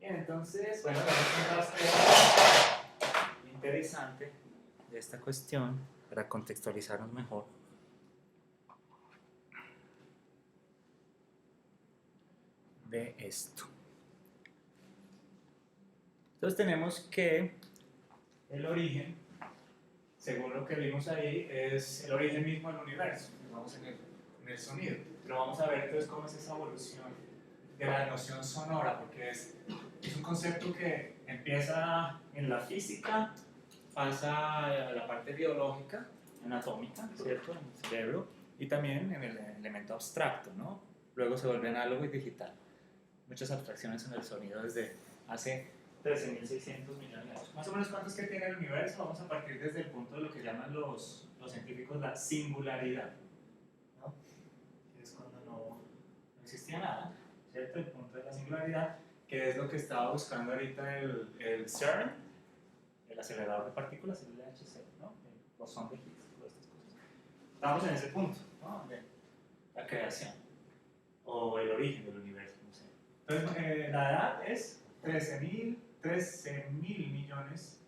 Bien, entonces, bueno, vamos a ver interesante de esta cuestión para contextualizarnos mejor. De esto. Entonces tenemos que el origen, según lo que vimos ahí, es el origen mismo del universo. Vamos en el sonido. Pero vamos a ver entonces cómo es esa evolución de la noción sonora, porque es un concepto que empieza en la física, pasa a la parte biológica, anatómica, ¿cierto? En el cerebro, y también en el elemento abstracto, ¿no? Luego se vuelve análogo y digital. Muchas abstracciones en el sonido desde hace 13.600 millones de años. Más o menos, ¿cuánto es que tiene el universo? Vamos a partir desde el punto de lo que llaman los científicos la singularidad, ¿no? Que es cuando no existía nada, ¿cierto? El punto de la singularidad, que es lo que estaba buscando ahorita el CERN, el acelerador de partículas, el LHC, ¿no? El bosón de Higgs, todas estas cosas. Estamos en ese punto, ¿no? De la creación o el origen del universo, no sé. Entonces, la edad es 13.000 millones,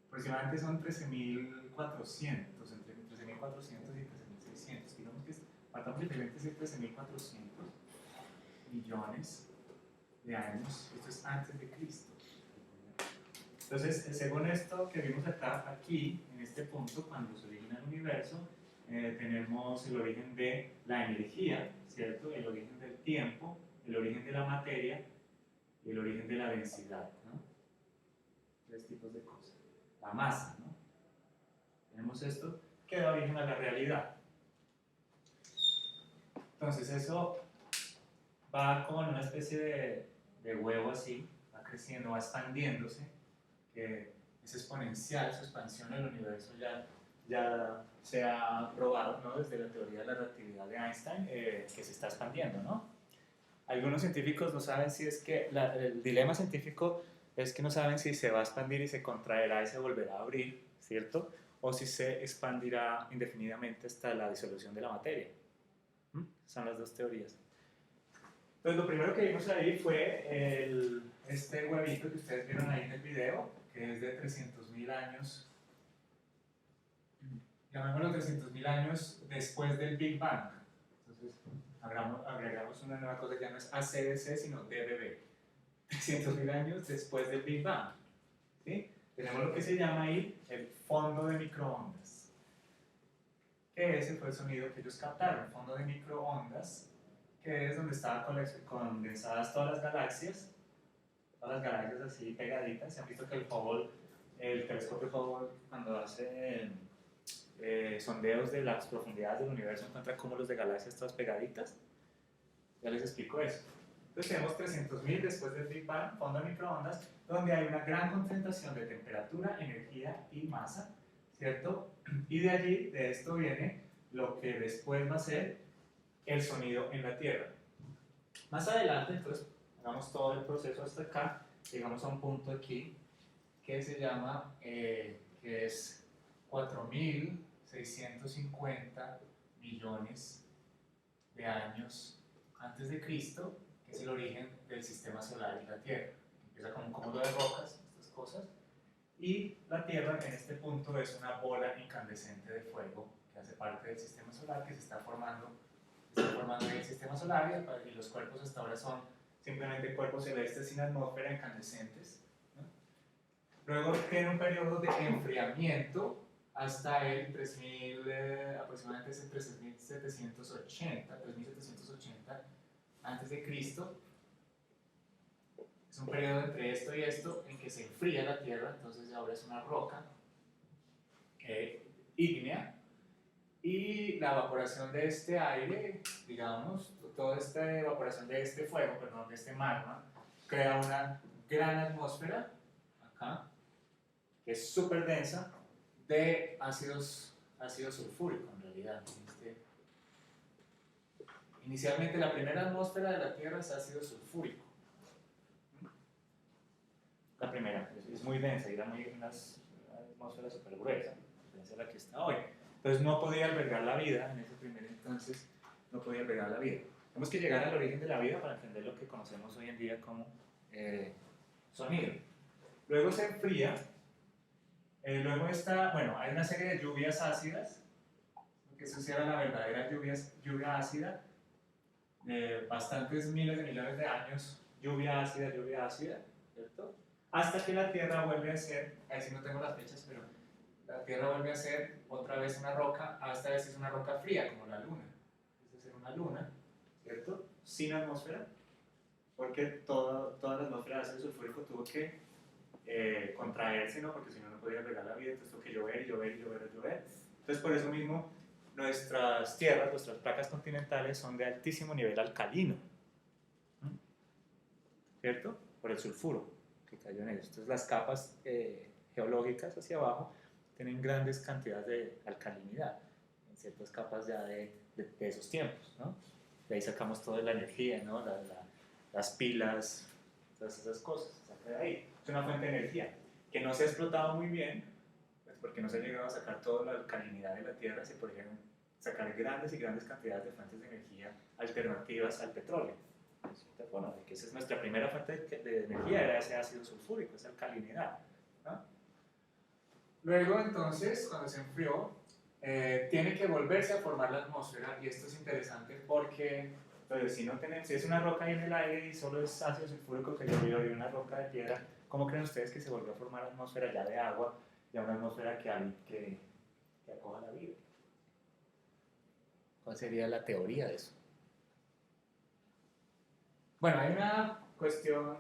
aproximadamente son 13.400, entre 13.400 y 13.600. Digamos que faltamos simplemente decir 13.400 millones de años. Esto es antes de Cristo. Entonces, según esto que vimos acá, aquí, en este punto, cuando se origina el universo, tenemos el origen de la energía, ¿cierto? El origen del tiempo, el origen de la materia y el origen de la densidad, ¿no? Tres tipos de cosas. La masa, ¿no? Tenemos esto que da origen a la realidad. Entonces, eso va como en una especie de huevo así, va creciendo, va expandiéndose, que es exponencial su expansión en el universo, ya se ha probado, ¿no? Desde la teoría de la relatividad de Einstein, que se está expandiendo, ¿no? Algunos científicos no saben si es que, el dilema científico es que no saben si se va a expandir y se contraerá y se volverá a abrir, ¿cierto? O si se expandirá indefinidamente hasta la disolución de la materia. Son las dos teorías. Entonces, lo primero que vimos ahí fue este huevito que ustedes vieron ahí en el video, que es de 300.000 años, llamémoslo 300.000 años después del Big Bang. Entonces, agregamos una nueva cosa que ya no es ACDC, sino DBB. 300.000 años después del Big Bang. ¿Sí? Tenemos lo que se llama ahí el fondo de microondas. Que ese fue el sonido que ellos captaron, el fondo de microondas, que es donde estaban condensadas todas las galaxias así pegaditas. Se han visto que el telescopio Hubble, cuando hace sondeos de las profundidades del universo, encuentra cúmulos de galaxias todas pegaditas. Ya les explico eso. Entonces tenemos 300.000 después del Big Bang, fondo de microondas, donde hay una gran concentración de temperatura, energía y masa, ¿cierto? Y de allí, de esto viene lo que después va a ser el sonido en la Tierra. Más adelante, entonces, hagamos todo el proceso hasta acá, llegamos a un punto aquí que se llama, que es 4.650 millones de años antes de Cristo, que es el origen del sistema solar y la Tierra. Empieza como un cúmulo de rocas, estas cosas, y la Tierra en este punto es una bola incandescente de fuego que hace parte del sistema solar, que se está formando en el sistema solar, y los cuerpos hasta ahora son simplemente cuerpos celestes sin atmósfera incandescentes, ¿no? Luego tiene un periodo de enfriamiento hasta el 3000, aproximadamente es el 3780 antes de Cristo. Es un periodo entre esto y esto en que se enfría la Tierra, entonces ahora es una roca ígnea, y la evaporación de este aire, digamos, toda esta evaporación de este fuego, perdón, de este magma, crea una gran atmósfera acá, que es súper densa, de ácido sulfúrico en realidad. Inicialmente la primera atmósfera de la Tierra es ácido sulfúrico. La primera, es muy densa y da una atmósfera súper gruesa, a diferencia de la que está hoy. Entonces no podía albergar la vida, en ese primer entonces no podía albergar la vida. Tenemos que llegar al origen de la vida para entender lo que conocemos hoy en día como sonido. Luego se enfría, luego está, bueno, hay una serie de lluvias ácidas, que eso sí era la verdadera lluvia ácida, de bastantes miles de millones de años, lluvia ácida, ¿cierto? Hasta que la Tierra vuelve a ser, ahí sí no tengo las fechas, pero la Tierra vuelve a ser otra vez una roca, esta vez es una roca fría, como la Luna. Esta es una luna, ¿cierto? Sin atmósfera, porque toda la atmósfera de ácido sulfúrico tuvo que contraerse, ¿no? Porque si no, no podía regar la vida, entonces tuvo que llover, llover, llover, llover. Entonces, por eso mismo, nuestras tierras, nuestras placas continentales son de altísimo nivel alcalino, ¿cierto? Por el sulfuro que cayó en ellos. Entonces, las capas geológicas hacia abajo tienen grandes cantidades de alcalinidad en ciertas capas ya de esos tiempos, ¿no? De ahí sacamos toda la energía, ¿no? Las pilas, todas esas cosas, se saca de ahí. Es una fuente de energía que no se ha explotado muy bien, pues porque no se ha llegado a sacar toda la alcalinidad de la Tierra, se podrían sacar grandes y grandes cantidades de fuentes de energía alternativas al petróleo. De cierta forma, de que esa es nuestra primera fuente de energía, era ese ácido sulfúrico, esa alcalinidad, ¿no? Luego, entonces, cuando se enfrió, tiene que volverse a formar la atmósfera, y esto es interesante porque entonces, si es una roca ahí en el aire y solo es ácido sulfúrico que llovió y una roca de piedra, ¿cómo creen ustedes que se volvió a formar la atmósfera ya de agua, ya una atmósfera que acoja la vida? ¿Cuál sería la teoría de eso? Bueno, hay una cuestión,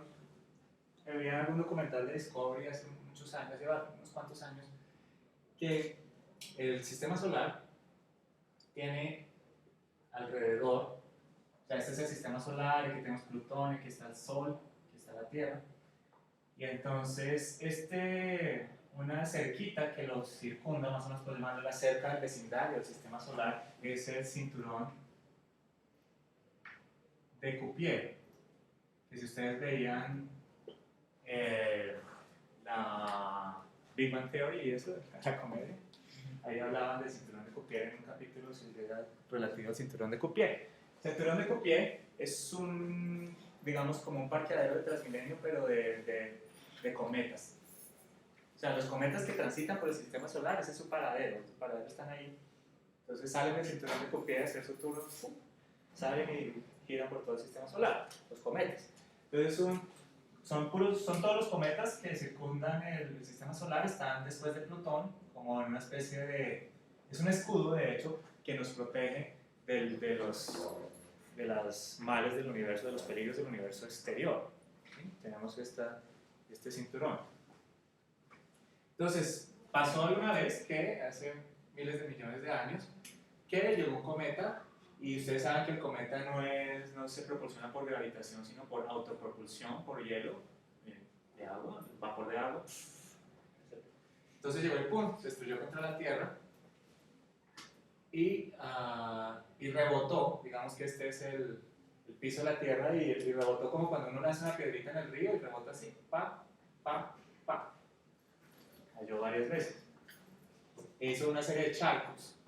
había algún documental de Discovery hace muchos años, lleva unos cuantos años, que el sistema solar tiene alrededor, o sea, este es el sistema solar, aquí tenemos Plutón, aquí está el Sol, aquí está la Tierra, y entonces una cerquita que lo circunda, más o menos podemos llamarlo la cerca del vecindario del sistema solar, es el cinturón de Cupier, que si ustedes veían la Big Bang Theory y eso, la comedia, ahí hablaban del cinturón de Cupier en un capítulo relativo al cinturón de Cupier. El cinturón de Cupier es digamos, como un parqueadero de Transmilenio, pero de cometas. O sea, los cometas que transitan por el sistema solar, ese es su paradero, los paraderos están ahí. Entonces salen del cinturón de Cupier a hacer su turno, salen y giran por todo el sistema solar, los cometas. Entonces son todos los cometas que circundan el sistema solar, están después de Plutón, como en una especie de... Es un escudo, de hecho, que nos protege de las males del universo, de los peligros del universo exterior. ¿Sí? Tenemos este cinturón. Entonces, pasó alguna vez que, hace miles de millones de años, que llegó un cometa, y ustedes saben que el cometa no se propulsiona por gravitación, sino por autopropulsión, por hielo, de agua, vapor de agua. Entonces llegó el punto, se estrelló contra la Tierra y rebotó, digamos que este es el piso de la Tierra, y rebotó como cuando uno lanza una piedrita en el río y rebota así, pa, pa, pa. Cayó varias veces. E hizo una serie de charcos.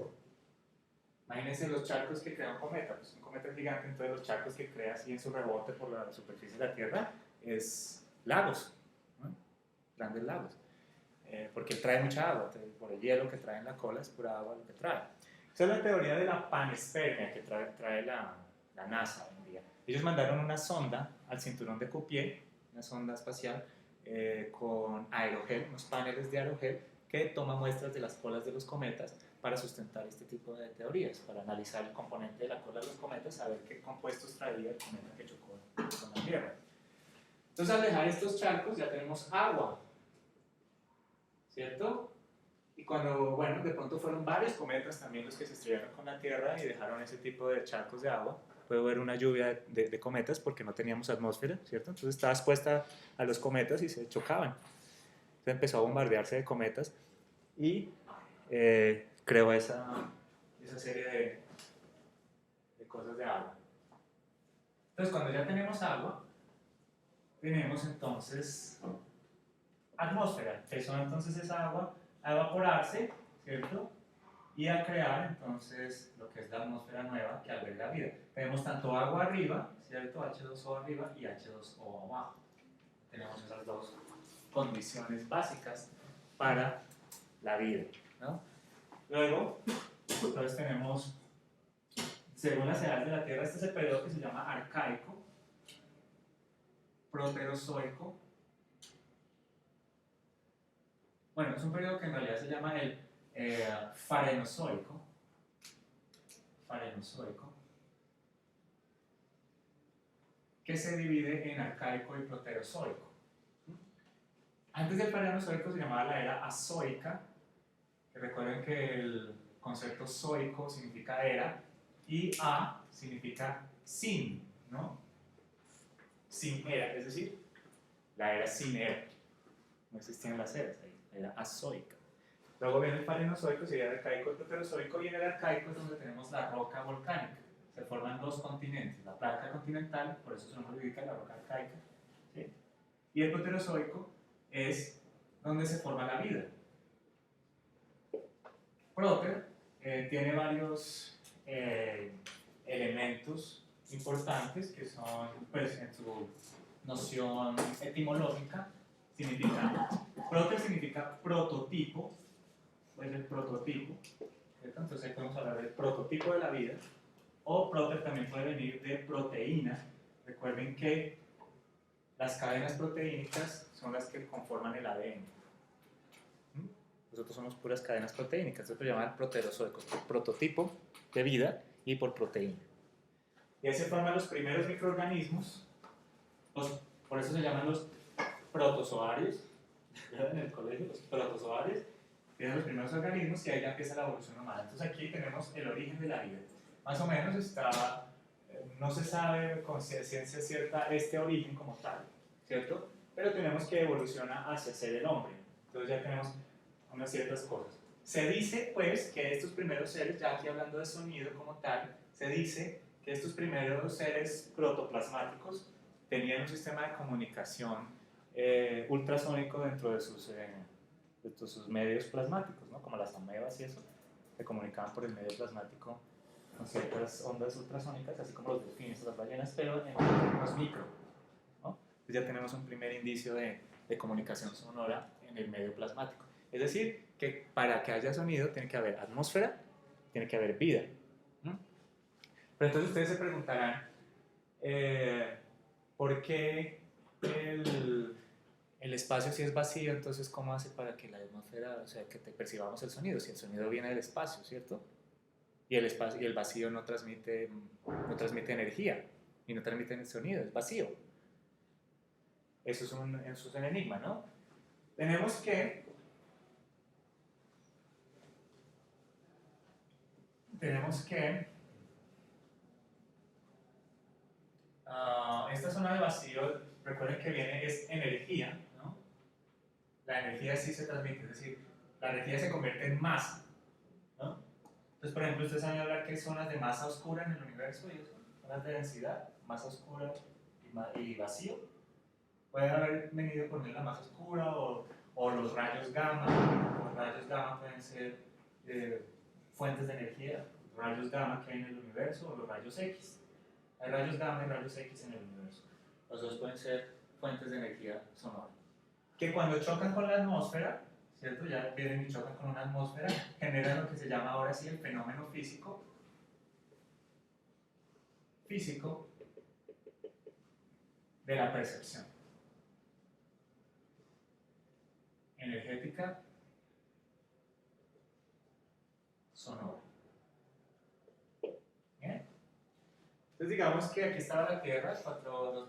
Imagínense los charcos que crea un cometa. Pues un cometa es gigante, entonces los charcos que crea así en su rebote por la superficie de la Tierra es lagos, ¿no? Grandes lagos. Porque trae mucha agua, por el hielo que trae en la cola es pura agua lo que trae. Esa es la teoría de la panespermia que trae la NASA hoy en día. Ellos mandaron una sonda al cinturón de Cupier, una sonda espacial, con aerogel, unos paneles de aerogel que toma muestras de las colas de los cometas para sustentar este tipo de teorías, para analizar el componente de la cola de los cometas, saber qué compuestos traía el cometa que chocó con la Tierra. Entonces, al dejar estos charcos ya tenemos agua, ¿cierto? Y cuando, bueno, de pronto fueron varios cometas también los que se estrellaron con la Tierra y dejaron ese tipo de charcos de agua. Puede haber una lluvia de cometas porque no teníamos atmósfera, ¿cierto? Entonces estaba expuesta a los cometas y se chocaban. Entonces empezó a bombardearse de cometas y creó esa serie de cosas de agua. Entonces, cuando ya tenemos agua, tenemos entonces atmósfera. Empezó entonces esa agua a evaporarse, ¿cierto? Y a crear entonces lo que es la atmósfera nueva que alberga vida. Tenemos tanto agua arriba, ¿cierto? H2O arriba y H2O abajo. tenemos esas dos condiciones básicas para la vida, ¿no? Luego, entonces tenemos, según las edades de la Tierra, este es el periodo que se llama arcaico, proterozoico. Bueno, es un periodo que en realidad se llama el farenozoico, que se divide en arcaico y proterozoico. Antes del farenozoico se llamaba la era azoica, que recuerden que el concepto zoico significa era y a significa sin, ¿no? Sin era, es decir, la era sin era. No existían las eras ahí, era azoica. Luego viene el farenozoico, sería el arcaico y el proterozoico, y en el arcaico es donde tenemos la roca volcánica. Se forman dos continentes, la placa continental, por eso su nombre indica la roca arcaica, ¿sí? Y el proterozoico es donde se forma la vida. Proter tiene varios elementos importantes que son, pues, en su noción etimológica, proter significa prototipo, pues el prototipo, ¿cierto? Entonces ahí podemos hablar del prototipo de la vida, o proter también puede venir de proteína. Recuerden que las cadenas proteínicas son las que conforman el ADN. Nosotros somos puras cadenas proteínicas, entonces lo llaman proterozoicos, por prototipo de vida y por proteína. Y ahí se forman los primeros microorganismos, por eso se llaman los protozoarios, en el colegio, los protozoarios, tienen los primeros organismos y ahí ya empieza la evolución humana. Entonces aquí tenemos el origen de la vida. Más o menos está, no se sabe con ciencia cierta este origen como tal, ¿cierto? Pero tenemos que evoluciona hacia ser el hombre. Entonces ya tenemos unas ciertas cosas. Se dice, pues, que estos primeros seres, ya aquí hablando de sonido como tal, se dice que estos primeros seres protoplasmáticos tenían un sistema de comunicación ultrasónico dentro de sus medios plasmáticos, ¿no? Como las amebas y eso, se comunicaban por el medio plasmático con ciertas ondas ultrasónicas, así como los delfines o las ballenas, pero en términos micro, ¿no? Entonces ya tenemos un primer indicio de comunicación sonora en el medio plasmático. Es decir, que para que haya sonido tiene que haber atmósfera, tiene que haber vida. Pero entonces ustedes se preguntarán, ¿por qué el espacio si es vacío, entonces cómo hace para que la atmósfera, o sea, que te percibamos el sonido? Si el sonido viene del espacio, ¿cierto? Y el vacío no transmite energía y no transmite el sonido, es vacío. Eso es un enigma, ¿no? Tenemos que esta zona de vacío, recuerden que es energía, ¿no? La energía sí se transmite, es decir, la energía se convierte en masa, ¿no? Entonces, por ejemplo, ustedes saben hablar que hay zonas de masa oscura en el universo, y eso, zonas de densidad, masa oscura y vacío. Puede haber venido por la masa oscura o los rayos gamma. Los rayos gamma pueden ser fuentes de energía, rayos gamma que hay en el universo, o los rayos X. Hay rayos gamma y rayos X en el universo. Los dos pueden ser fuentes de energía sonora. Que cuando chocan con la atmósfera, ¿cierto? Ya vienen y chocan con una atmósfera, generan lo que se llama ahora sí el fenómeno físico de la percepción energética sonora. ¿Bien? Entonces digamos que aquí estaba la Tierra, los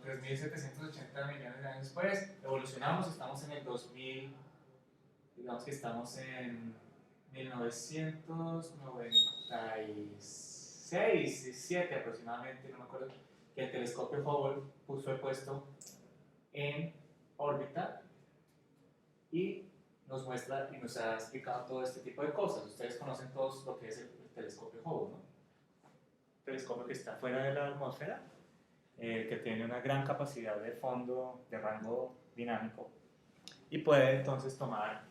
3.780 millones de años después, evolucionamos, estamos en el 2000, digamos que estamos en 1996, 17 aproximadamente, no me acuerdo, que el telescopio Hubble fue puesto en órbita y nos muestra y nos ha explicado todo este tipo de cosas. Ustedes conocen todos lo que es el telescopio Hubble, ¿no? El telescopio que está fuera de la atmósfera, que tiene una gran capacidad de fondo, de rango dinámico, y puede entonces tomar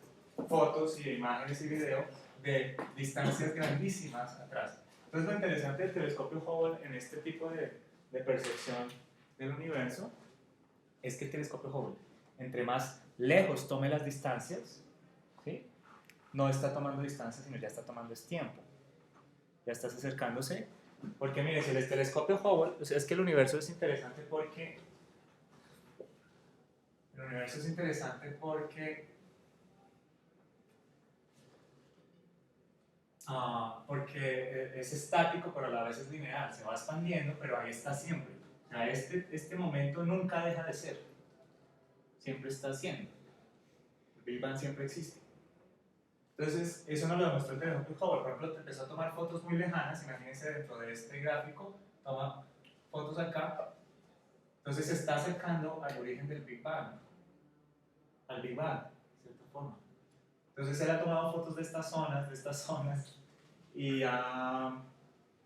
fotos y imágenes y video de distancias grandísimas atrás. Entonces lo interesante del telescopio Hubble en este tipo de percepción del universo es que el telescopio Hubble Entre más lejos tome las distancias, ¿sí? No está tomando distancia, sino ya está tomando tiempo. Ya estás acercándose. Porque mire, si el telescopio Hubble, o sea, es que el universo es interesante porque porque es estático, pero a la vez es lineal, se va expandiendo, pero ahí está siempre. O sea, este momento nunca deja de ser, siempre está siendo. El Big Bang siempre existe. Entonces, eso nos lo demostró el telescopio Hubble. Por ejemplo, empezó a tomar fotos muy lejanas, imagínense dentro de este gráfico, toma fotos acá, entonces se está acercando al origen del Big Bang, al Big Bang, de cierta forma. Entonces él ha tomado fotos de estas zonas, y ha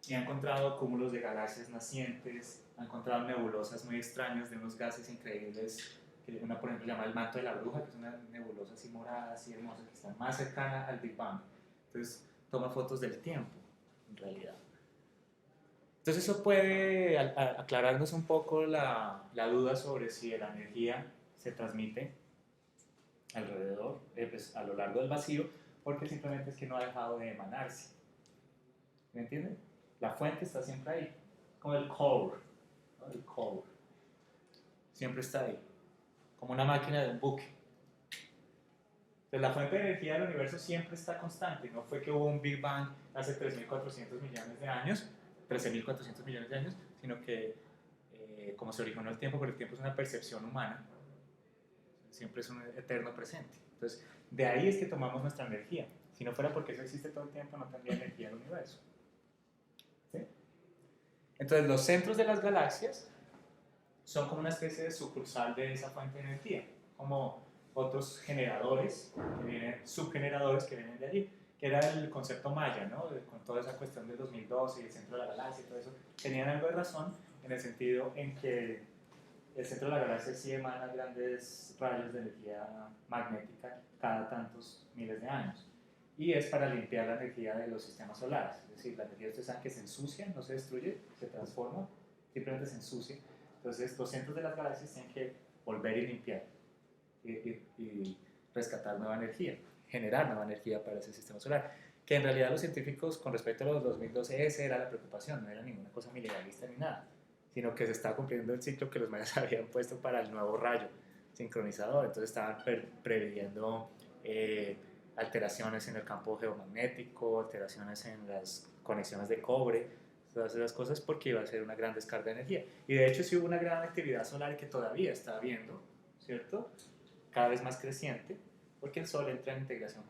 encontrado cúmulos de galaxias nacientes, ha encontrado nebulosas muy extrañas de unos gases increíbles, que una por ejemplo se llama el manto de la bruja, que es una nebulosa así morada, así hermosa, que está más cercana al Big Bang. Entonces toma fotos del tiempo, en realidad. Entonces eso puede aclararnos un poco la duda sobre si la energía se transmite alrededor, pues, a lo largo del vacío, porque simplemente es que no ha dejado de emanarse. ¿Me entienden? La fuente está siempre ahí, como el core, ¿no? El core. Siempre está ahí, como una máquina de un buque. Entonces la fuente de energía del universo siempre está constante, no fue que hubo un Big Bang hace 3.400 millones de años, 13.400 millones de años, sino que como se originó el tiempo, pero el tiempo es una percepción humana, siempre es un eterno presente. Entonces, de ahí es que tomamos nuestra energía. Si no fuera porque eso existe todo el tiempo, no tendría energía el universo. ¿Sí? Entonces, los centros de las galaxias son como una especie de sucursal de esa fuente de energía, como otros generadores, subgeneradores que vienen de allí, que era el concepto maya, ¿no? Con toda esa cuestión del 2012 y el centro de la galaxia y todo eso, tenían algo de razón en el sentido en que el centro de la galaxia sí emana grandes rayos de energía magnética cada tantos miles de años. Y es para limpiar la energía de los sistemas solares. Es decir, la energía, ustedes saben que se ensucia, no se destruye, se transforma, simplemente se ensucia. Entonces, los centros de las galaxias tienen que volver y limpiar y rescatar nueva energía, generar nueva energía para ese sistema solar. Que en realidad los científicos, con respecto a los 2012, esa era la preocupación, no era ninguna cosa militarista ni nada, sino que se estaba cumpliendo el ciclo que los mayas habían puesto para el nuevo rayo sincronizador. Entonces estaban previendo alteraciones en el campo geomagnético, alteraciones en las conexiones de cobre, todas esas cosas, porque iba a ser una gran descarga de energía. Y de hecho sí hubo una gran actividad solar que todavía está habiendo, ¿cierto? Cada vez más creciente, porque el Sol entra en interacción,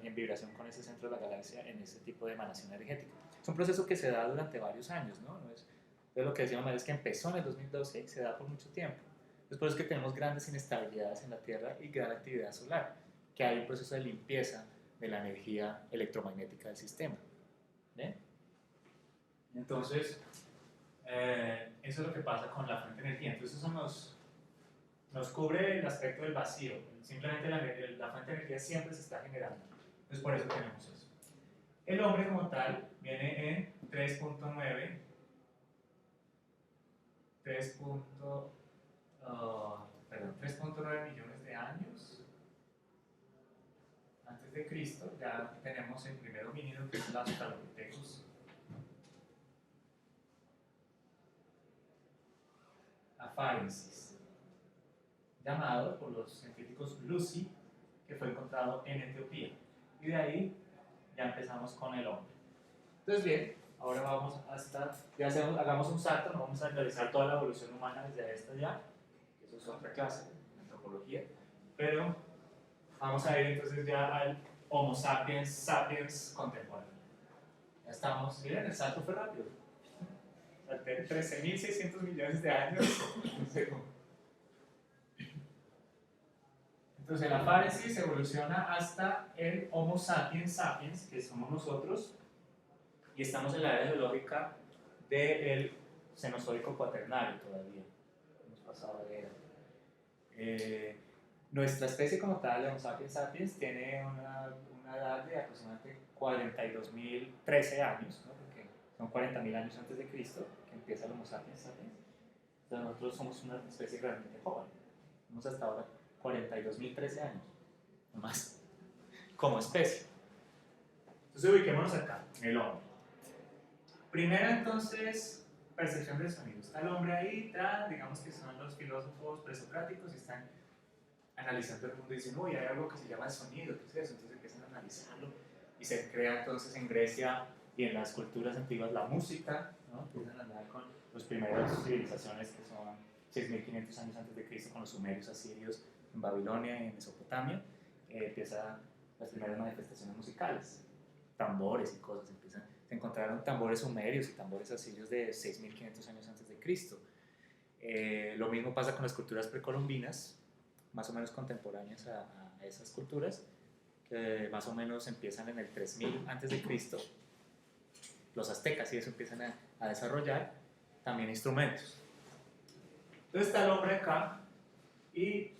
en vibración con ese centro de la galaxia en ese tipo de emanación energética. Es un proceso que se da durante varios años, ¿no? No es, entonces lo que decíamos es que empezó en el 2012 y se da por mucho tiempo. Es por eso que tenemos grandes inestabilidades en la Tierra y gran actividad solar, que hay un proceso de limpieza de la energía electromagnética del sistema. ¿Bien? Entonces, eso es lo que pasa con la fuente de energía. Entonces eso nos cubre el aspecto del vacío. Simplemente la fuente de energía siempre se está generando. Entonces por eso tenemos eso. El hombre como tal viene en 3.9 3.9 millones de años antes de Cristo. Ya tenemos el primer homínido, que es el Australopithecus afarensis, llamado por los científicos Lucy, que fue encontrado en Etiopía. Y de ahí ya empezamos con el hombre. Entonces bien, ahora vamos hasta, hagamos un salto, no vamos a realizar toda la evolución humana desde esta ya, eso es otra clase, antropología, pero vamos a ir entonces ya al Homo sapiens sapiens contemporáneo. Ya estamos, miren, el salto fue rápido. Salté 13.600 millones de años en un segundo. Entonces la paresis evoluciona hasta el Homo sapiens sapiens, que somos nosotros, y estamos en la era geológica del Cenozoico cuaternario todavía. Hemos pasado de era. Nuestra especie como tal, Homo sapiens sapiens, tiene una edad de aproximadamente 42.013 años, ¿no? Porque son 40.000 años antes de Cristo que empieza el Homo sapiens sapiens. Entonces nosotros somos una especie realmente joven. Tenemos hasta ahora 42.013 años, o más, como especie. Entonces ubiquémonos acá, en el hombre. Primera entonces, percepción del sonido. Está el hombre ahí, digamos que son los filósofos presocráticos y están analizando el mundo y dicen, uy, hay algo que se llama el sonido, ¿qué es eso? Entonces empiezan a analizarlo y se crea entonces en Grecia y en las culturas antiguas la música, ¿no? Empiezan a andar con las primeras civilizaciones que son 6.500 años antes de Cristo, con los sumerios, asirios, en Babilonia y en Mesopotamia, empiezan las primeras manifestaciones musicales, tambores y cosas, se encontraron tambores sumerios y tambores asirios de 6.500 años antes de Cristo. Lo mismo pasa con las culturas precolombinas, más o menos contemporáneas a esas culturas, que más o menos empiezan en el 3000 antes de Cristo. Los aztecas y eso empiezan a desarrollar también instrumentos. Entonces está el hombre acá y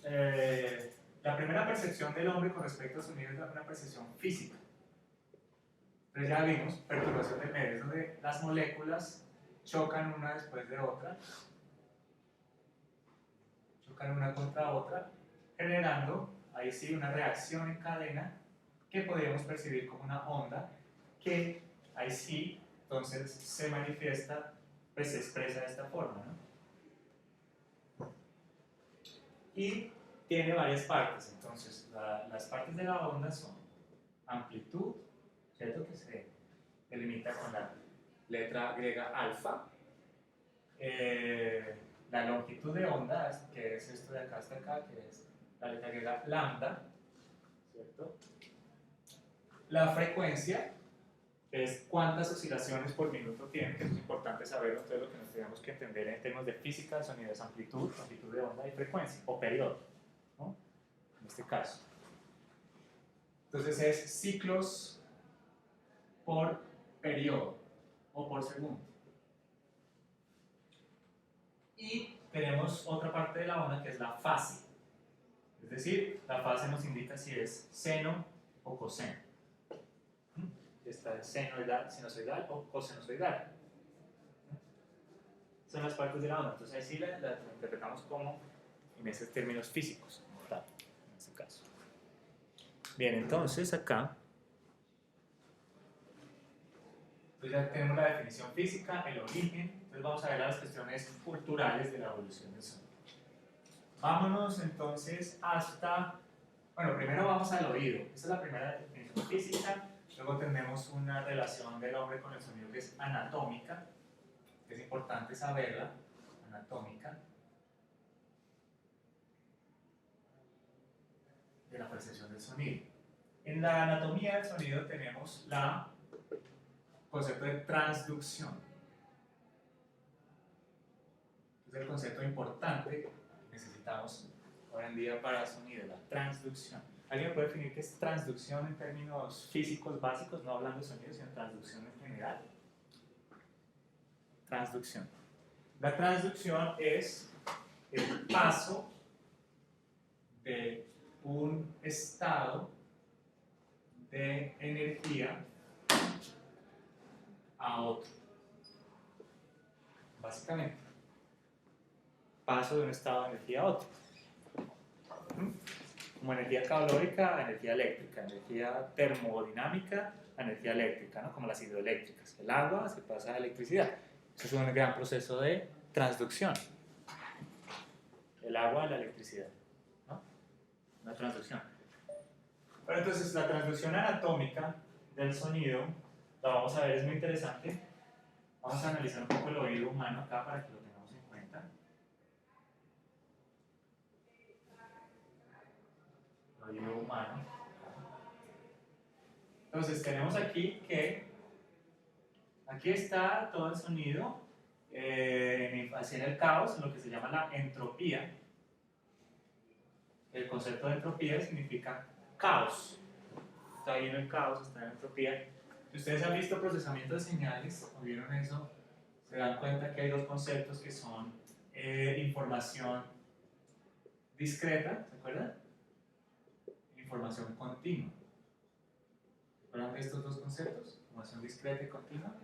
la primera percepción del hombre con respecto al sonido es una percepción física. Entonces ya vimos perturbación del medio, es donde las moléculas chocan una después de otra, chocan una contra otra, generando ahí sí una reacción en cadena que podríamos percibir como una onda que ahí sí entonces se manifiesta, pues se expresa de esta forma, ¿no? Y tiene varias partes, entonces las partes de la onda son amplitud, ¿cierto? Que se delimita con la letra griega alfa, la longitud de onda, que es esto de acá hasta acá, que es la letra griega lambda, ¿cierto? La frecuencia es cuántas oscilaciones por minuto tiene, que es importante saberlo, entonces lo que nos tenemos que entender en términos de física del sonido es amplitud de onda y frecuencia, o periodo, ¿no? En este caso. Entonces es ciclos por periodo o por segundo. Y tenemos otra parte de la onda que es la fase. Es decir, la fase nos indica si es seno o coseno. Está el senoidal, sinusoidal o cosenoidal. Son las partes de la onda. Entonces ahí sí la interpretamos como en esos términos físicos, tal, en este caso. Bien, entonces acá pues ya tenemos la definición física, el origen. Entonces vamos a ver las cuestiones culturales de la evolución del sonido. Vámonos entonces hasta, bueno, primero vamos al oído. Esa es la primera definición física. Luego tenemos una relación del hombre con el sonido que es anatómica, que es importante saberla, anatómica, de la percepción del sonido. En la anatomía del sonido tenemos el concepto de transducción. Es el concepto importante que necesitamos hoy en día para el sonido, la transducción. ¿Alguien puede definir qué es transducción en términos físicos básicos, no hablando de sonido, sino transducción en general? Transducción. La transducción es el paso de un estado de energía a otro. Básicamente, paso de un estado de energía a otro. Como energía calórica a energía eléctrica, energía termodinámica a energía eléctrica, ¿no? Como las hidroeléctricas. El agua se pasa a electricidad. Eso es un gran proceso de transducción. El agua a la electricidad, ¿no? Una transducción. Bueno, entonces la transducción anatómica del sonido, la vamos a ver, es muy interesante. Vamos a analizar un poco el oído humano acá para que lo tengamos en cuenta. El oído humano. Entonces tenemos aquí que aquí está todo el sonido así en el caos, en lo que se llama la entropía. El concepto de entropía significa caos. Está ahí en el caos, está en entropía. Si ustedes han visto procesamiento de señales o vieron eso, se dan cuenta que hay dos conceptos que son información discreta, ¿se acuerdan? Información continua. ¿Se acuerdan de estos dos conceptos? Información discreta y continua.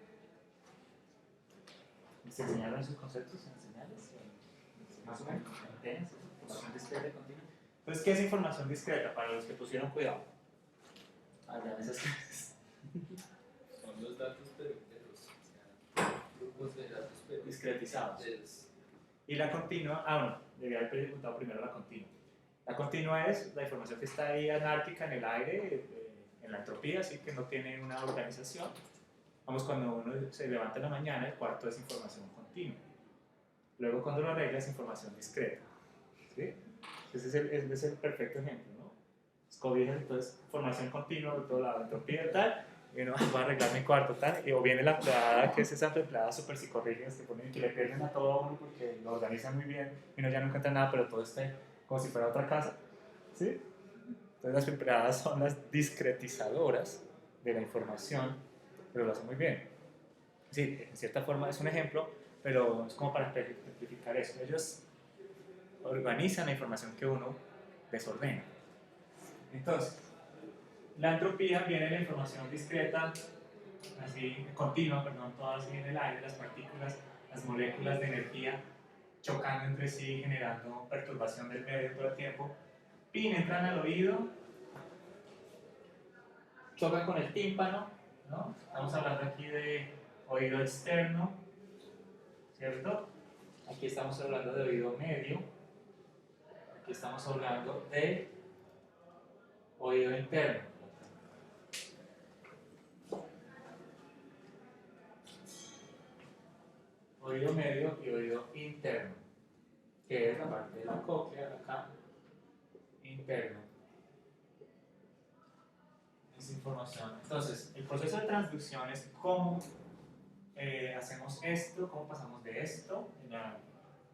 ¿Se enseñaron esos conceptos en señales? Más o menos, en antenas, Información discreta y continua. Entonces, ¿qué es información discreta? Para los que pusieron cuidado. Hagan esas cosas. Son los datos, pero o sea, grupos de datos, pero discretizados. es- Y la continua, bueno, debía haber preguntado primero la continua. La continua es la información que está ahí anárquica en el aire, en la entropía, así que no tiene una organización. Vamos, cuando uno se levanta en la mañana, el cuarto es información continua. Luego, cuando lo arregla, es información discreta. ¿Sí? Ese es el perfecto ejemplo, ¿no? Escobijas, entonces, información continua de todo lado, entropía y tal, y uno va a arreglar mi cuarto, tal, o viene la empleada, que es esa empleada súper psicorrígida, que le pierden a todo a uno porque lo organizan muy bien, y uno ya no encuentra nada, pero todo está como si fuera otra casa, ¿sí? Entonces las empleadas son las discretizadoras de la información, pero lo hacen muy bien. Sí, en cierta forma es un ejemplo, pero es como para ejemplificar eso. Ellos organizan la información que uno desordena. Entonces, la entropía viene de la información discreta, así, continua, perdón, toda así en el aire, las partículas, las moléculas de energía chocando entre sí, generando perturbación del medio todo el tiempo. Pin, entran al oído, chocan con el tímpano, ¿no? Estamos hablando aquí de oído externo, ¿cierto? Aquí estamos hablando de oído medio, aquí estamos hablando de oído interno. Oído medio y oído interno, que es la parte de la cóclea, acá, interno. Es información. Entonces, el proceso de transducción es cómo hacemos esto, cómo pasamos de esto, en la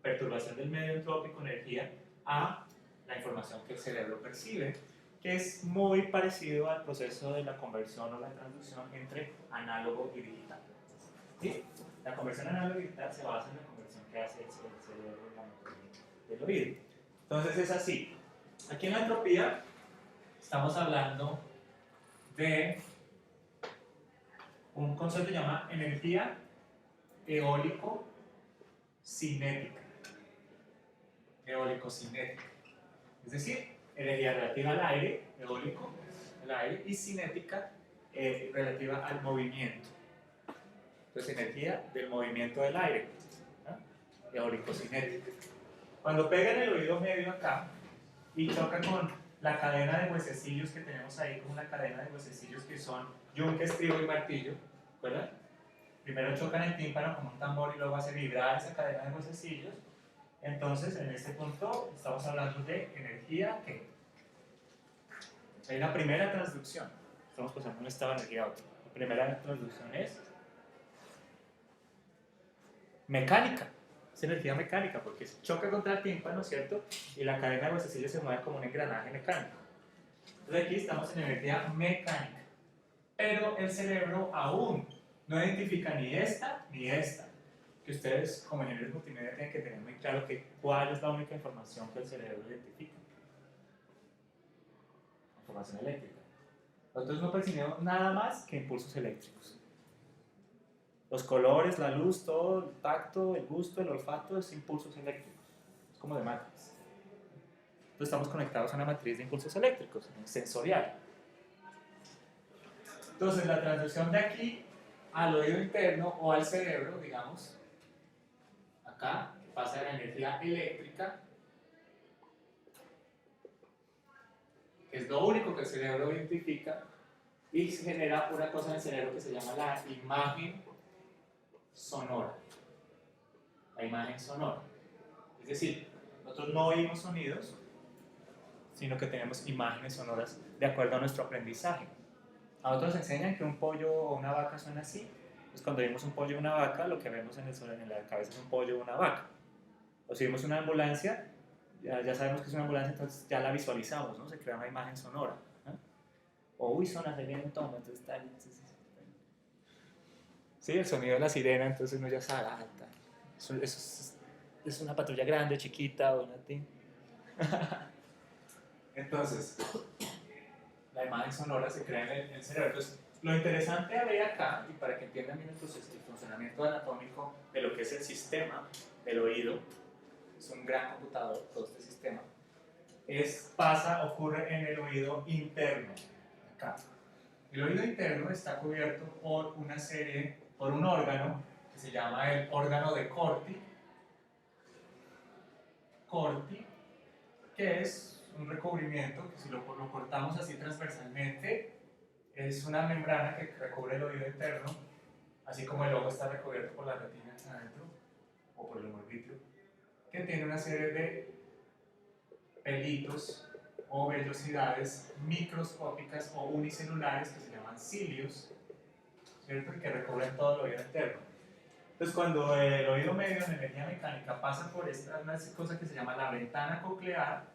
perturbación del medio entrópico, energía, a la información que el cerebro percibe, que es muy parecido al proceso de la conversión o la transducción entre análogo y digital. ¿Sí? La conversión análogo y digital se basa en la conversión que hace el cerebro en la anatomía del oído. Entonces es así. Aquí en la entropía estamos hablando de un concepto que se llama energía eólico-cinética. Eólico-cinética. Es decir, energía relativa al aire, eólico, el aire, y cinética relativa al movimiento. Entonces, energía del movimiento del aire, ¿no? Eólico-cinética. Cuando pega en el oído medio acá y choca con la cadena de huesecillos que tenemos ahí, como una cadena de huesecillos que son yunque, estribo y martillo, ¿verdad? Primero chocan el tímpano como un tambor y luego hace vibrar esa cadena de huesecillos. Entonces, en este punto estamos hablando de energía que hay una primera transducción. Estamos pasando de un estado de energía a otro. La primera transducción es mecánica. Es energía mecánica porque choca contra el tímpano, ¿cierto? Y la cadena de huesecillos se mueve como un engranaje mecánico. Entonces aquí estamos en energía mecánica. Pero el cerebro aún no identifica ni esta ni esta. Que ustedes como ingenieros multimedia tienen que tener muy claro que cuál es la única información que el cerebro identifica. Información eléctrica. Nosotros no percibimos nada más que impulsos eléctricos. Los colores, la luz, todo, el tacto, el gusto, el olfato, es impulsos eléctricos. Es como de Matrix. Entonces estamos conectados a una matriz de impulsos eléctricos, sensorial. Entonces la transducción de aquí al oído interno o al cerebro, digamos, acá pasa de la energía eléctrica, que es lo único que el cerebro identifica, y se genera una cosa en el cerebro que se llama la imagen sonora. La imagen sonora. Es decir, nosotros no oímos sonidos, sino que tenemos imágenes sonoras de acuerdo a nuestro aprendizaje. A otros enseñan que un pollo o una vaca suena así. Pues cuando vemos un pollo o una vaca, lo que vemos en la cabeza es un pollo o una vaca. O si vemos una ambulancia, ya sabemos que es una ambulancia, entonces ya la visualizamos, ¿no? Se crea una imagen sonora, ¿no? O, uy, suena, se viene un tono, entonces tal. Sí, el sonido de la sirena, entonces uno ya sabe, tal. Es una patrulla grande, chiquita, o una tin. Entonces, la imagen sonora se crea en el cerebro. Entonces, lo interesante de ver acá, y para que entiendan bien el proceso, el funcionamiento anatómico de lo que es el sistema del oído, es un gran computador, todo este sistema, ocurre en el oído interno, acá. El oído interno está cubierto por por un órgano que se llama el órgano de Corti, que es un recubrimiento que si lo cortamos así transversalmente, es una membrana que recubre el oído interno, así como el ojo está recubierto por la retina adentro, o por el humor vitrio, que tiene una serie de pelitos o vellosidades microscópicas o unicelulares que se llaman cilios, ¿cierto? Y que recubren todo el oído interno. Entonces, cuando el oído medio en energía mecánica pasa por una cosa que se llama la ventana coclear,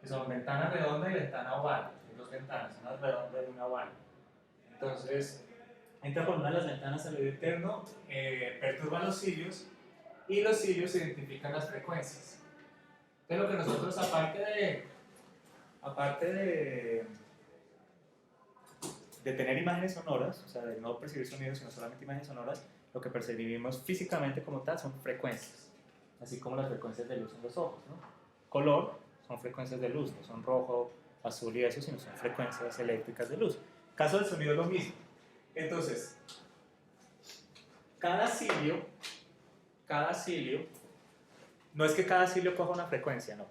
que son ventana redonda y ventana oval, hay dos ventanas, una redonda y una oval. Entonces, entra por una de las ventanas al oído interno, perturba los cilios y los cilios identifican las frecuencias. Entonces, lo que nosotros, aparte de tener imágenes sonoras, o sea, de no percibir sonidos, sino solamente imágenes sonoras, lo que percibimos físicamente como tal son frecuencias, así como las frecuencias de luz en los ojos, ¿no? Color son frecuencias de luz, no son rojo, azul y eso, sino son frecuencias eléctricas de luz. Caso del sonido es lo mismo. Entonces, cada cilio, no es que cada cilio coja una frecuencia, no,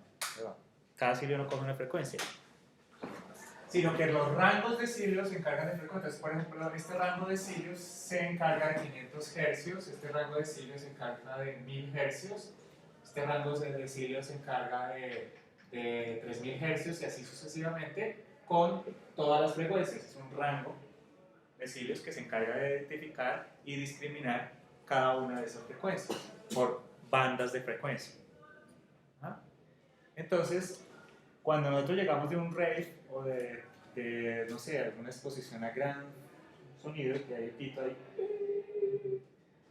cada cilio no coge una frecuencia, sino que los rangos de cilios se encargan de frecuencias. Por ejemplo, este rango de cilios se encarga de 500 hercios, este rango de cilios se encarga de 1000 hercios, este rango de cilios se encarga de 3000 hercios y así sucesivamente con todas las frecuencias. Es un rango de cilios que se encarga de identificar y discriminar cada una de esas frecuencias por bandas de frecuencia. ¿Ah? Entonces, cuando nosotros llegamos de un rave o no sé, alguna exposición a gran sonido, que hay el pito ahí,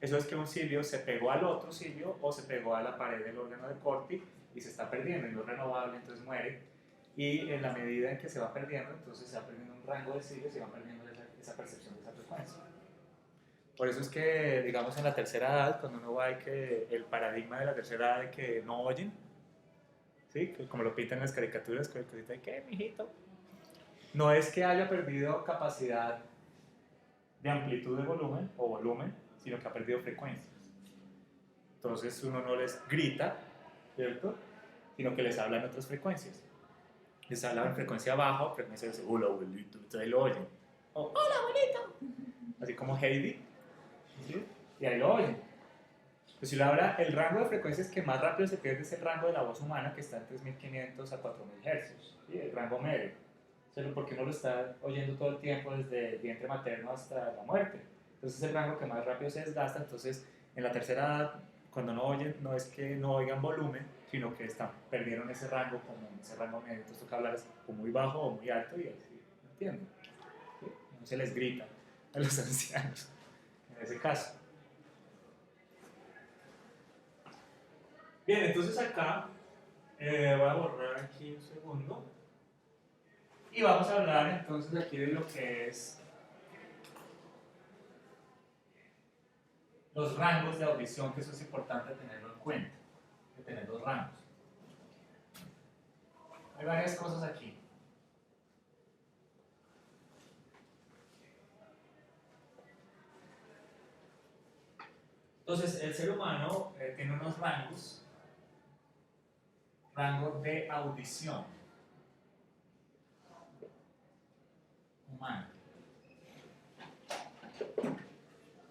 eso es que un cilio se pegó al otro cilio o se pegó a la pared del órgano de Corti y se está perdiendo, y no es renovable, entonces muere. Y en la medida en que se va perdiendo, entonces se va perdiendo un rango de cilios y se va perdiendo esa percepción de esa frecuencia. Por eso es que, digamos, en la tercera edad, cuando uno va y que el paradigma de la tercera edad de que no oyen, ¿sí? Como lo pintan en las caricaturas, con el cosito de ¿qué, mijito? No es que haya perdido capacidad de amplitud de volumen o volumen, sino que ha perdido frecuencias. Entonces uno no les grita, ¿cierto? Sino que les habla en otras frecuencias. Les habla en frecuencia baja o frecuencia de hola abuelito, entonces ahí lo oyen. O hola abuelito. Así como Heidi, ¿sí? Y ahí lo oyen. Pues si le habla, el rango de frecuencias que más rápido se pierde es el rango de la voz humana, que está en 3500 a 4000 Hz, ¿sí? El rango medio. Solo porque uno lo está oyendo todo el tiempo desde el vientre materno hasta la muerte. Entonces es el rango que más rápido se desgasta. Entonces en la tercera edad, cuando no oyen, no es que no oigan volumen, sino que perdieron ese rango como ese rango medio. Entonces toca hablar o muy bajo o muy alto y así, ¿entienden? ¿Sí? No se les grita a los ancianos en ese caso. Bien, entonces acá voy a borrar aquí un segundo y vamos a hablar entonces aquí de lo que es los rangos de audición, que eso es importante tenerlo en cuenta, de tener los rangos. Hay varias cosas aquí. Entonces, el ser humano tiene unos rangos, rango de audición humana,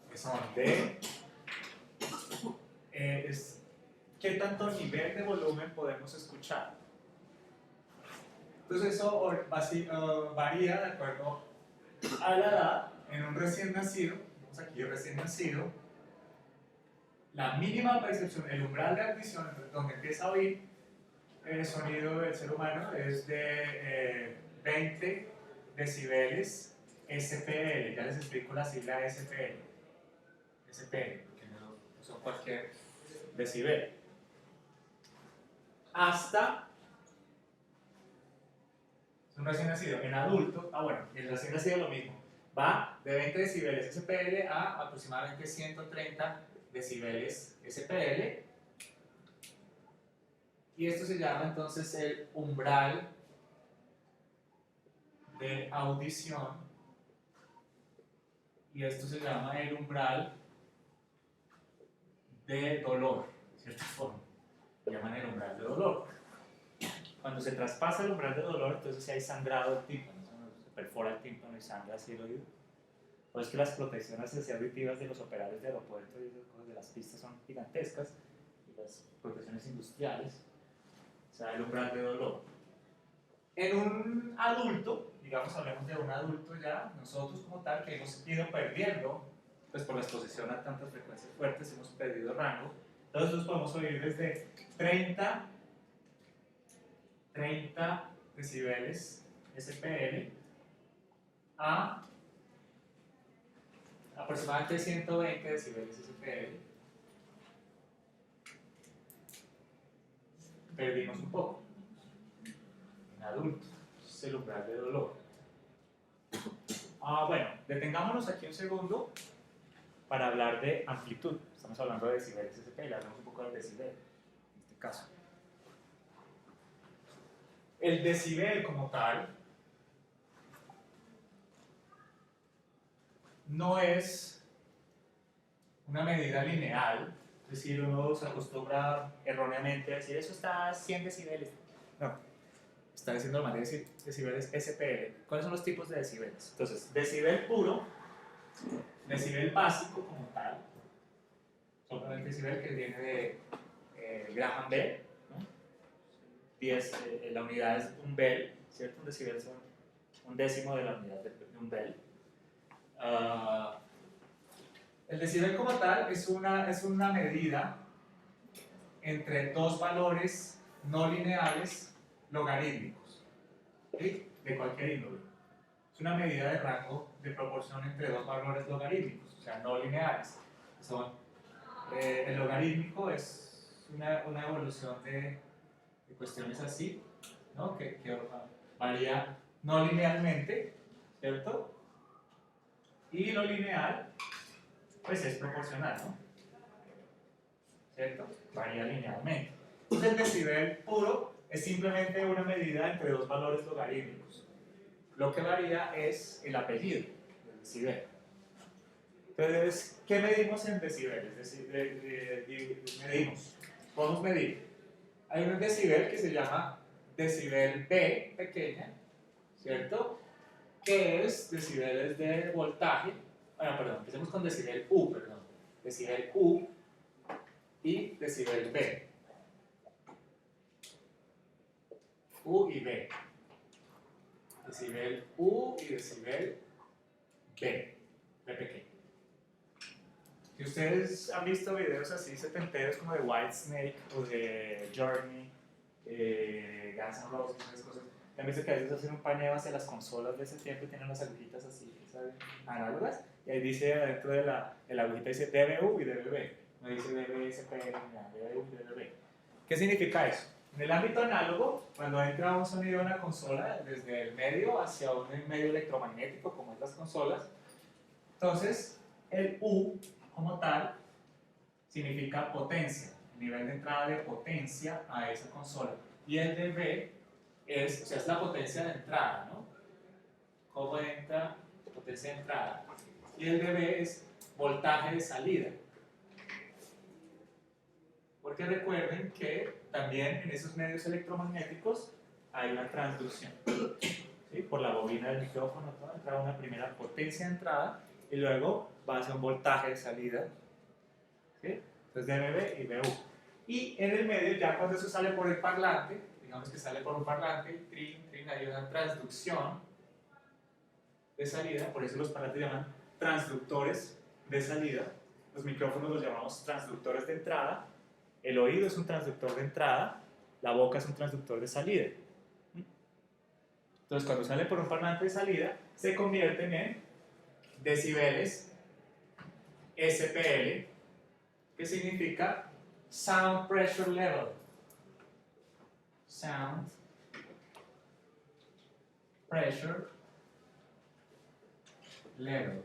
que son de qué tanto nivel de volumen podemos escuchar. Entonces eso varía de acuerdo a la edad. En un recién nacido, vamos aquí recién nacido, la mínima percepción, el umbral de audición, donde empieza a oír el sonido del ser humano, es de 20 decibeles SPL. Ya les explico la sigla SPL. SPL, porque no son cualquier decibel. Hasta un recién nacido. En adulto, bueno, el recién nacido lo mismo. va de 20 decibeles SPL a aproximadamente 130 decibeles SPL. Y esto se llama entonces el umbral de audición. Y esto se llama el umbral de dolor, de cierta forma. Lo llaman el umbral de dolor. Cuando se traspasa el umbral de dolor, entonces si hay sangrado del tímpano, se perfora el tímpano y sangra así el oído. Pues que las protecciones auditivas de los operarios de aeropuertos y esas cosas de las pistas son gigantescas, y las protecciones industriales, o sea, el umbral de dolor. En un adulto, digamos, hablemos de un adulto ya, nosotros como tal, que hemos ido perdiendo, pues por la exposición a tantas frecuencias fuertes, hemos perdido rango. Entonces nosotros podemos oír desde 30 decibeles SPL a aproximadamente 120 decibeles SPL. Perdimos un poco en adultos, es el umbral de dolor. Bueno, detengámonos aquí un segundo para hablar de amplitud. Estamos hablando de decibeles SPL, hablamos un poco del decibel en este caso. El decibel como tal no es una medida lineal, es decir, uno se acostumbra erróneamente a decir eso está a 100 decibeles. No, está diciendo más de decibeles SPL. ¿Cuáles son los tipos de decibeles? Entonces, decibel puro, decibel básico como tal, el decibel que viene de Graham Bell, ¿no? 10, la unidad es un Bell, ¿cierto? Un decibel es un décimo de la unidad de un Bell. El decibel como tal es una medida entre dos valores no lineales logarítmicos, ¿sí? De cualquier índole. Es una medida de rango de proporción entre dos valores logarítmicos, o sea, no lineales. El logarítmico es una evolución de cuestiones así, ¿no? que varía no linealmente, ¿cierto? Y lo lineal, pues es proporcional, ¿no? ¿Cierto? Varía linealmente. Entonces el decibel puro es simplemente una medida entre dos valores logarítmicos. Lo que varía es el apellido del decibel. Entonces, ¿qué medimos en decibeles? Podemos medir. Hay un decibel que se llama decibel B pequeña, ¿cierto? Que es decibeles de voltaje. Bueno, perdón, empecemos con decibel U, perdón. Decibel U y decibel B. U y B. Decibel U y decibel B. B pequeño. Si ustedes han visto videos así setenteros como de Whitesnake o de Journey, Guns N' Roses, esas cosas, han visto que a veces hacen un paneo hacia las consolas de ese tiempo y tienen las agujitas así, ¿saben? Análogas, y ahí dice adentro de la agujita dice DBU y DBB, no dice DBSPL, DBU y DBB. ¿Qué significa eso? En el ámbito análogo, cuando entra un sonido en una consola, desde el medio hacia un medio electromagnético, como es las consolas, entonces el U como tal significa potencia, el nivel de entrada de potencia a esa consola. Y el dB es la potencia de entrada, ¿no? ¿Cómo entra? Potencia de entrada. Y el dB es voltaje de salida. Porque recuerden que también en esos medios electromagnéticos hay una transducción. ¿Sí? Por la bobina del micrófono, ¿no? Entra una primera potencia de entrada y luego va hacia un voltaje de salida. ¿Sí? Entonces dB y BU. Y en el medio, ya cuando eso sale por el parlante, digamos que sale por un parlante, trin, hay una transducción de salida, por eso los parlantes llaman transductores de salida, los micrófonos los llamamos transductores de entrada, el oído es un transductor de entrada, la boca es un transductor de salida. Entonces cuando sale por un parlante de salida, se convierten en decibeles SPL, que significa Sound Pressure Level. Sound Pressure level.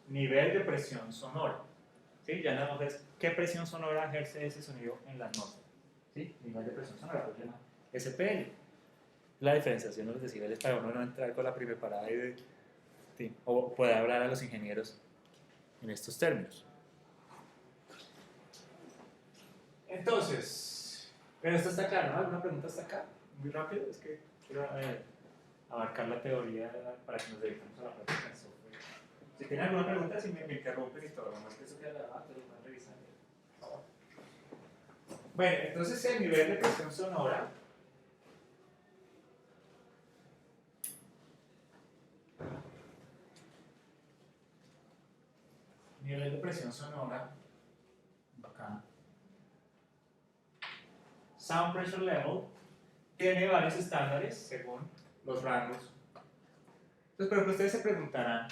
Nivel de presión sonora. ¿Sí? Ya nada más ves qué presión sonora ejerce ese sonido en la atmósfera. ¿Sí? Nivel de presión sonora, pues se llama SPL. La diferenciación de los decibeles para uno no entrar con la primera parada sí, o poder hablar a los ingenieros en estos términos. Entonces, pero esto está claro, ¿no? ¿Alguna pregunta hasta acá? Muy rápido, es que quiero abarcar la teoría para que nos dediquemos a la práctica del software. Si tienen alguna pregunta, si me interrumpen y todo, nomás que eso queda grabado, pero lo van revisando. Bueno, entonces el nivel de presión sonora acá, sound pressure level, tiene varios estándares según los rangos. Entonces, por ejemplo, ustedes se preguntarán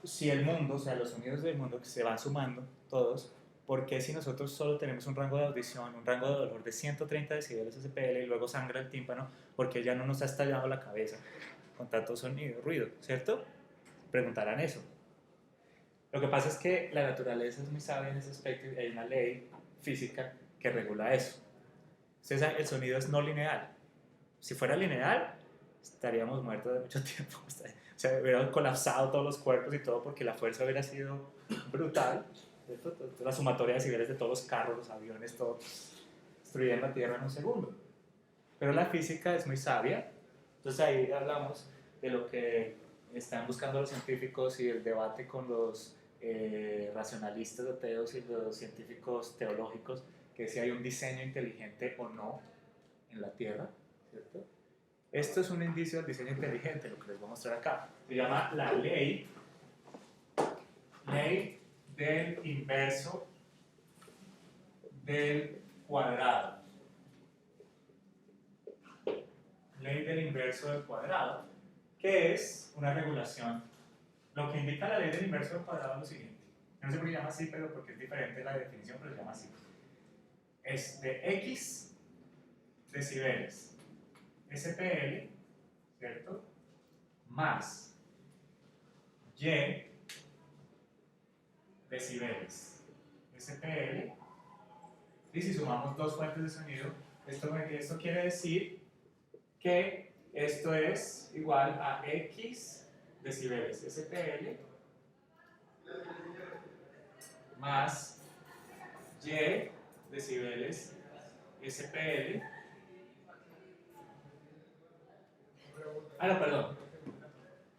si el mundo, o sea, los sonidos del mundo que se van sumando todos, ¿por qué si nosotros solo tenemos un rango de audición, un rango de dolor de 130 decibeles SPL y luego sangra el tímpano, porque ya no nos ha estallado la cabeza con tanto sonido, ruido, ¿cierto? Preguntarán eso. Lo que pasa es que la naturaleza es muy sabia en ese aspecto y hay una ley física que regula eso. Entonces, el sonido es no lineal. Si fuera lineal, estaríamos muertos de mucho tiempo. O sea, hubieran colapsado todos los cuerpos y todo porque la fuerza hubiera sido brutal. ¿Cierto? La sumatoria de decibeles de todos los carros, los aviones, todo destruirían la Tierra en un segundo. Pero la física es muy sabia. Entonces ahí hablamos de lo que están buscando los científicos y el debate con los racionalistas ateos y los científicos teológicos, que si hay un diseño inteligente o no en la Tierra, ¿cierto? Esto es un indicio del diseño inteligente, lo que les voy a mostrar acá. Se llama la ley del inverso del cuadrado. Ley del inverso del cuadrado, que es una regulación. Lo que indica la ley del inverso del cuadrado es lo siguiente. No sé por qué se llama así, pero porque es diferente la definición, pero se llama así. Es de X decibeles SPL, ¿cierto? Más Y decibeles SPL. Y si sumamos dos fuentes de sonido, esto quiere decir que esto es igual a X decibeles SPL más Y decibeles SPL. No, perdón.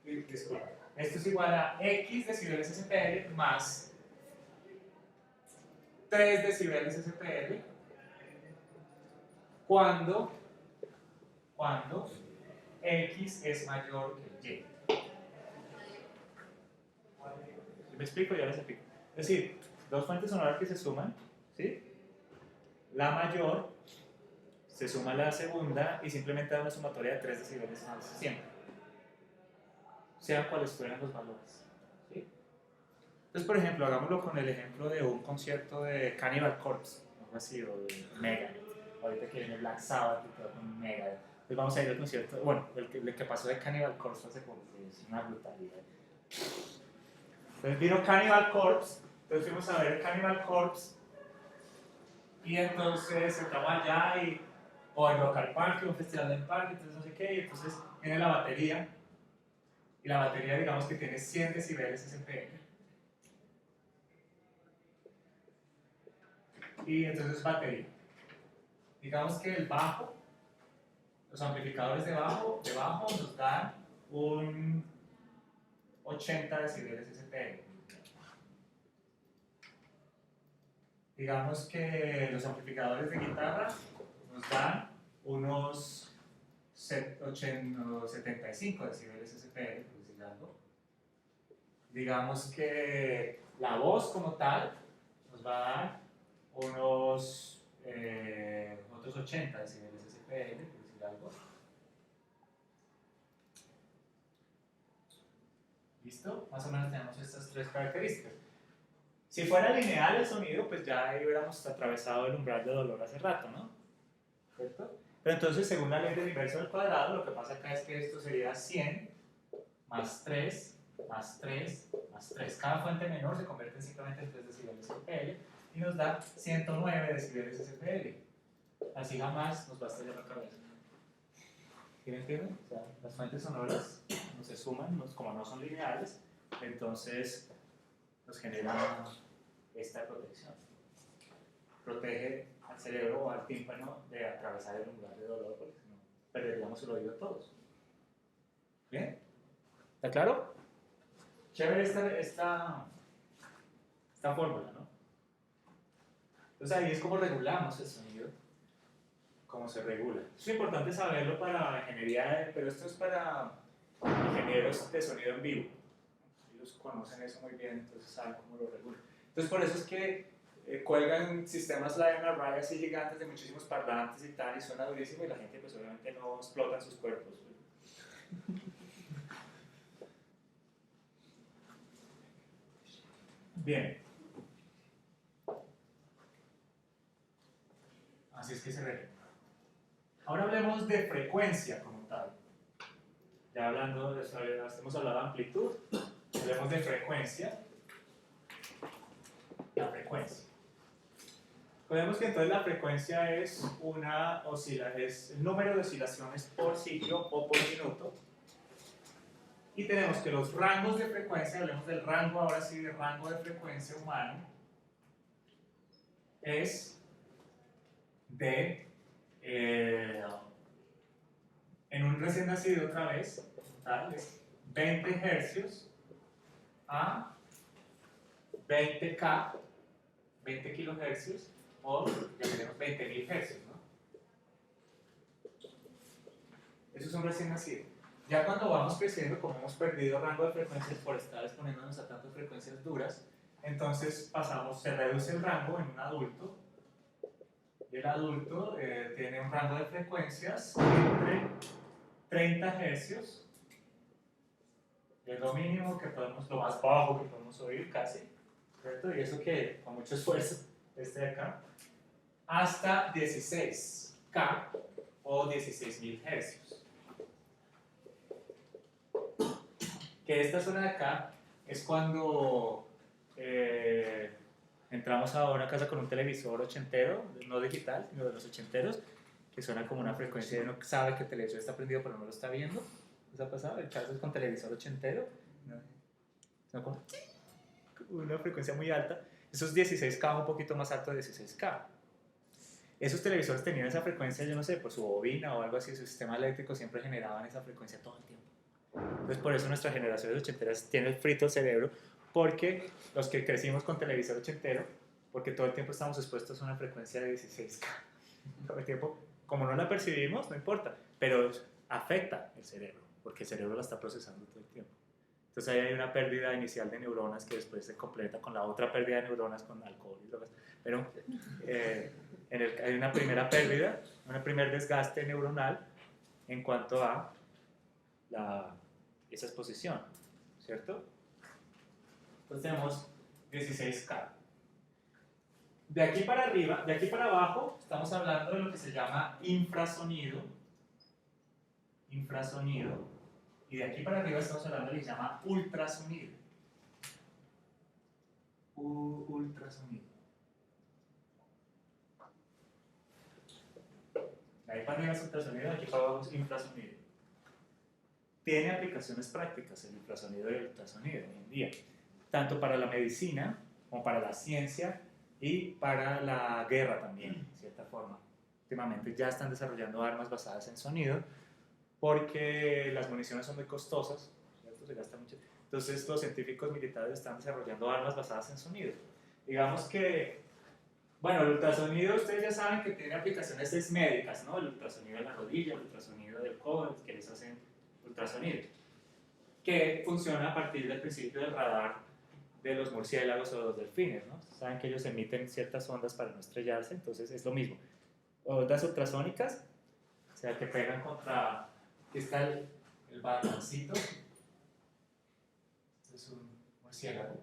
Disculpa. Esto es igual a X decibeles SPL más 3 decibeles SPL cuando X es mayor que Y. ¿Me explico? Ya les explico. Es decir, dos fuentes sonoras que se suman, ¿sí? La mayor se suma a la segunda y simplemente da una sumatoria de 3 decibeles más siempre. Sean cuales fueran los valores. ¿Sí? Entonces, por ejemplo, hagámoslo con el ejemplo de un concierto de Cannibal Corpse, algo así, o de Megadeth. Ahorita que viene Black Sabbath y todo con Megadeth. Entonces vamos a ir al concierto, bueno, el que pasó de Cannibal Corpse hace poco, es una brutalidad. Entonces vino Cannibal Corpse, entonces fuimos a ver Cannibal Corpse y entonces entramos allá o en Rock al Parque, un festival del parque, entonces no sé qué, y entonces viene la batería y la batería digamos que tiene 100 decibeles SPL y entonces es batería. Digamos que el bajo, los amplificadores de bajo nos dan un 80 decibeles SPL. Digamos que los amplificadores de guitarra nos dan unos 75 decibeles SPL, por decir algo. Digamos que la voz como tal nos va a dar unos otros 80 decibeles SPL, por decir algo. ¿Listo? Más o menos tenemos estas tres características. Si fuera lineal el sonido, pues ya ahí hubiéramos atravesado el umbral de dolor hace rato, ¿no? ¿Cierto? Pero entonces, según la ley del inverso del cuadrado, lo que pasa acá es que esto sería 100 más 3, más 3, más 3. Cada fuente menor se convierte simplemente en 3 decibeles SPL y nos da 109 decibeles SPL. Así jamás nos va a estallar la cabeza. ¿Sí me entienden? O sea, las fuentes sonoras no se suman, como no son lineales, entonces nos genera esta protección. Protege al cerebro o al tímpano de atravesar el umbral de dolor, porque si no perderíamos el oído todos. ¿Bien? ¿Está claro? Chévere esta fórmula, ¿no? Entonces ahí es como regulamos el sonido, cómo se regula. Es importante saberlo para ingeniería, pero esto es para ingenieros de sonido en vivo. Ellos conocen eso muy bien, entonces saben cómo lo regulan. Entonces por eso es que cuelgan sistemas Lion Array así gigantes de muchísimos parlantes y tal, y suena durísimo y la gente pues obviamente no explota en sus cuerpos. Bien. Así es que se regula. Ahora hablemos de frecuencia como tal. Ya hablando de eso, hemos hablado de amplitud, hablemos de frecuencia. La frecuencia. Podemos que entonces la frecuencia es es el número de oscilaciones por ciclo o por minuto. Y tenemos que los rangos de frecuencia, hablemos del rango ahora sí, del rango de frecuencia humano, es de, en un recién nacido otra vez, ¿tal? Es 20 hercios a 20K, 20 kilohercios, o ya tenemos 20.000 hercios, ¿no? Eso es un recién nacido. Ya cuando vamos creciendo, como hemos perdido rango de frecuencias por estar exponiéndonos a tantas frecuencias duras, entonces se reduce el rango en un adulto, y el adulto tiene un rango de frecuencias entre 30 hercios, es lo mínimo que podemos, lo más bajo que podemos oír casi, ¿cierto? Y eso que con mucho esfuerzo, este de acá, hasta 16K o 16.000 hercios. Que esta zona de acá es cuando entramos a una casa con un televisor ochentero, no digital, sino de los ochenteros, que suena como una frecuencia y uno sabe que el televisor está prendido pero no lo está viendo. ¿Les ha pasado? El caso es con televisor ochentero, ¿no? Como una frecuencia muy alta. Eso es 16K, un poquito más alto de 16K. Esos televisores tenían esa frecuencia, yo no sé, por su bobina o algo así, su sistema eléctrico siempre generaban esa frecuencia todo el tiempo. Entonces por eso nuestra generación de ochenteras tiene frito el cerebro, porque los que crecimos con televisor ochentero, porque todo el tiempo estamos expuestos a una frecuencia de 16K. Todo el tiempo, como no la percibimos, no importa, pero afecta el cerebro, porque el cerebro la está procesando todo el tiempo. Entonces ahí hay una pérdida inicial de neuronas que después se completa con la otra pérdida de neuronas con alcohol y drogas. Pero hay una primera pérdida, un primer desgaste neuronal en cuanto a esa exposición, ¿cierto? Entonces tenemos 16K. De aquí para arriba, de aquí para abajo, estamos hablando de lo que se llama infrasonido. Infrasonido. Y de aquí para arriba estamos hablando de lo que se llama ultrasonido. Ultrasonido. De ahí para arriba es ultrasonido, de aquí para abajo es infrasonido. Tiene aplicaciones prácticas el infrasonido y el ultrasonido hoy en día, tanto para la medicina como para la ciencia y para la guerra también, de cierta forma. Últimamente ya están desarrollando armas basadas en sonido porque las municiones son muy costosas, ¿cierto? Se gasta mucho. Entonces los científicos militares están desarrollando armas basadas en sonido. Digamos que, bueno, el ultrasonido ustedes ya saben que tiene aplicaciones médicas, ¿no? El ultrasonido de la rodilla, el ultrasonido del codo, que les hacen ultrasonido, que funciona a partir del principio del radar de los murciélagos o los delfines, ¿no? Saben que ellos emiten ciertas ondas para no estrellarse, entonces es lo mismo. Ondas ultrasónicas, o sea, que pegan contra, aquí está el baloncito, es un murciélago,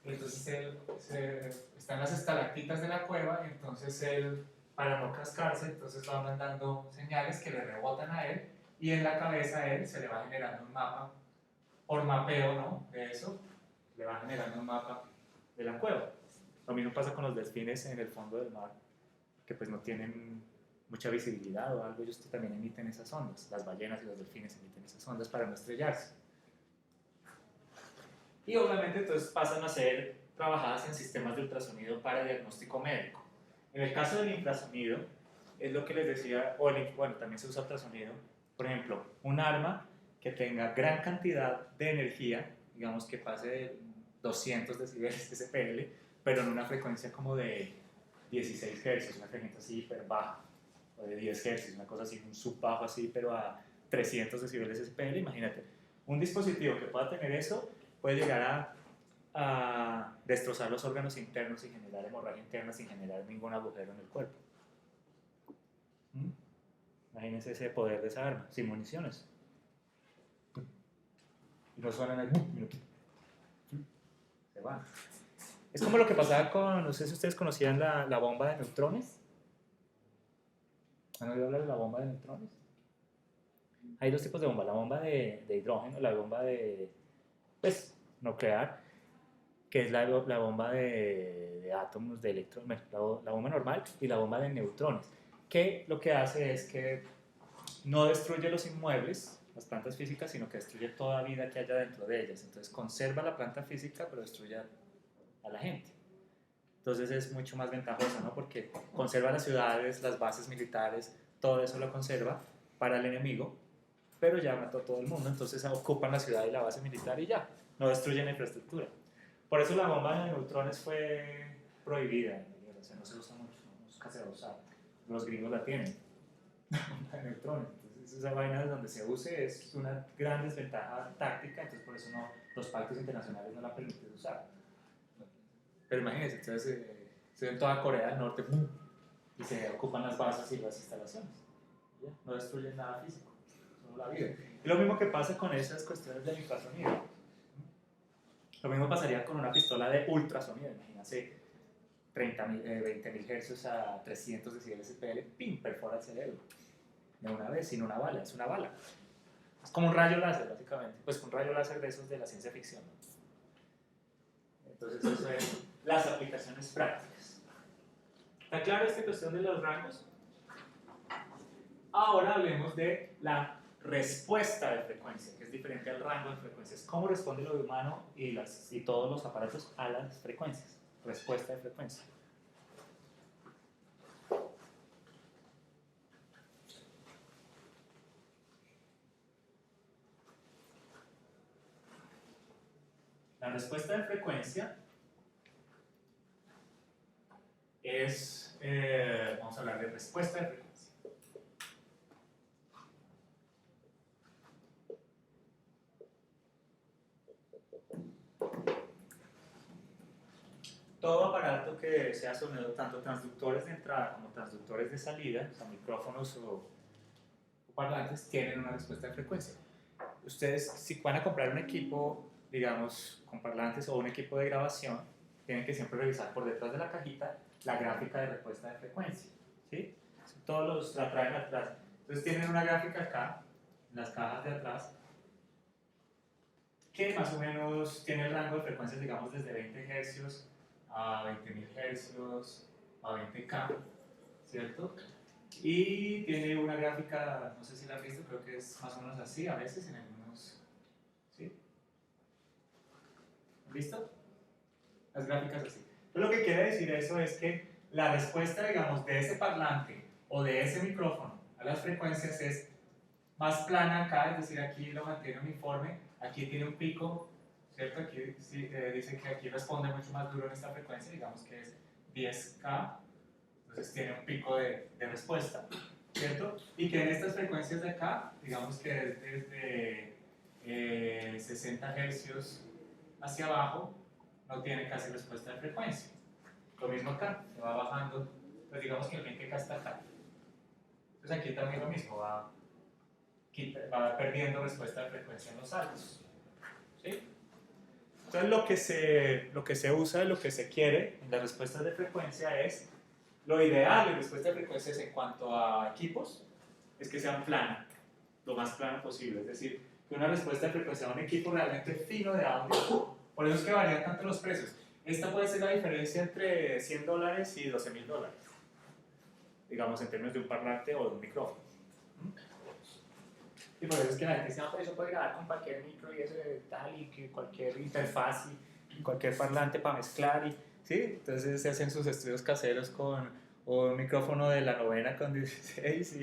entonces están las estalactitas de la cueva, y entonces él, para no cascarse, entonces va mandando señales que le rebotan a él, y en la cabeza a él se le va generando un mapa, por mapeo, ¿no? De eso, le va generando un mapa de la cueva. Lo mismo pasa con los delfines en el fondo del mar, que pues no tienen mucha visibilidad o algo, ellos también emiten esas ondas. Las ballenas y los delfines emiten esas ondas para no estrellarse. Y obviamente entonces pasan a ser trabajadas en sistemas de ultrasonido para diagnóstico médico. En el caso del infrasonido, es lo que les decía, bueno, también se usa ultrasonido. Por ejemplo, un arma que tenga gran cantidad de energía, digamos que pase de 200 decibeles de SPL, pero en una frecuencia como de 16 Hz, una frecuencia así hiper baja, o de 10 Hz, una cosa así, un sub bajo así, pero a 300 decibeles de SPL, imagínate. Un dispositivo que pueda tener eso puede llegar a destrozar los órganos internos y generar hemorragia interna sin generar ningún agujero en el cuerpo. Imagínense ese poder de esa arma, sin municiones. Y no suenan ahí, se van. Es como lo que pasaba con, no sé si ustedes conocían la bomba de neutrones. ¿Han oído hablar de la bomba de neutrones? Hay dos tipos de bomba, la bomba de hidrógeno, la bomba de, pues, nuclear, que es la bomba de átomos, de electrones, la bomba normal, y la bomba de neutrones, que lo que hace es que no destruye los inmuebles, las plantas físicas, sino que destruye toda vida que haya dentro de ellas. Entonces conserva la planta física, pero destruye a la gente. Entonces es mucho más ventajoso, ¿no? Porque conserva las ciudades, las bases militares, todo eso lo conserva para el enemigo, pero ya mató a todo el mundo, entonces ocupan la ciudad y la base militar y ya, no destruyen la infraestructura. Por eso la bomba de neutrones fue prohibida en la guerra, o sea, no se usa mucho, nunca se va a usar. Los gringos la tienen, la bomba de neutrones. Entonces esa vaina donde se use es una gran desventaja táctica, entonces por eso no, los pactos internacionales no la permiten usar. Pero imagínense, entonces se ve en toda Corea del Norte y se ocupan las bases y las instalaciones. ¿Ya? No destruyen nada físico, solo la vida. Y lo mismo que pasa con esas cuestiones del infrasonido. Lo mismo pasaría con una pistola de ultrasonido. Imagínense 20.000 Hz a 300 decibeles SPL, ¡pim!, perfora el cerebro. De una vez, sin una bala, es una bala. Es como un rayo láser, básicamente. Pues un rayo láser de esos de la ciencia ficción, ¿no? Entonces, eso es las aplicaciones prácticas. ¿Está claro esta cuestión de los rangos? Ahora hablemos de la respuesta de frecuencia, que es diferente al rango de frecuencias. ¿Cómo responde lo humano y todos los aparatos a las frecuencias? Respuesta de frecuencia. La respuesta de frecuencia es, vamos a hablar de respuesta de frecuencia. Todo aparato que sea sonido, tanto transductores de entrada como transductores de salida, o sea, micrófonos o parlantes, tienen una respuesta de frecuencia. Ustedes, si van a comprar un equipo, digamos, con parlantes o un equipo de grabación, tienen que siempre revisar por detrás de la cajita la gráfica de respuesta de frecuencia, ¿sí? Todos los la traen atrás. Entonces tienen una gráfica acá, en las cajas de atrás, que más o menos tiene el rango de frecuencias, digamos, desde 20 Hz a 20.000 Hz a 20K, ¿cierto? Y tiene una gráfica, no sé si la has visto, creo que es más o menos así, a veces en algunos, ¿sí? ¿Listo? Las gráficas así. Pero lo que quiere decir eso es que la respuesta, digamos, de ese parlante o de ese micrófono a las frecuencias es más plana acá, es decir, aquí lo mantiene uniforme, aquí tiene un pico, ¿cierto? Aquí sí, dice que aquí responde mucho más duro en esta frecuencia, digamos que es 10K, entonces tiene un pico de respuesta, ¿cierto? Y que en estas frecuencias de acá, digamos que es desde 60 Hz hacia abajo, no tiene casi respuesta de frecuencia. Lo mismo acá, se va bajando, pues digamos que el 20K está acá. Entonces aquí también lo mismo, va perdiendo respuesta de frecuencia en los altos. ¿Sí? Entonces lo que se usa, lo que se quiere en las respuestas de frecuencia es, lo ideal en respuesta de frecuencias en cuanto a equipos, es que sean planas. lo más plano posible, es decir, que una respuesta de frecuencia a un equipo realmente fino de audio, por eso es que varían tanto los precios. Esta puede ser la diferencia entre $100 y $12,000, digamos en términos de un parlante o de un micrófono. Y por eso es que la gente dice, no, pero eso puede grabar con cualquier micro y eso de tal, y que cualquier interfaz y cualquier parlante para mezclar, y, ¿sí? Entonces se hacen sus estudios caseros con un micrófono de la novena con 16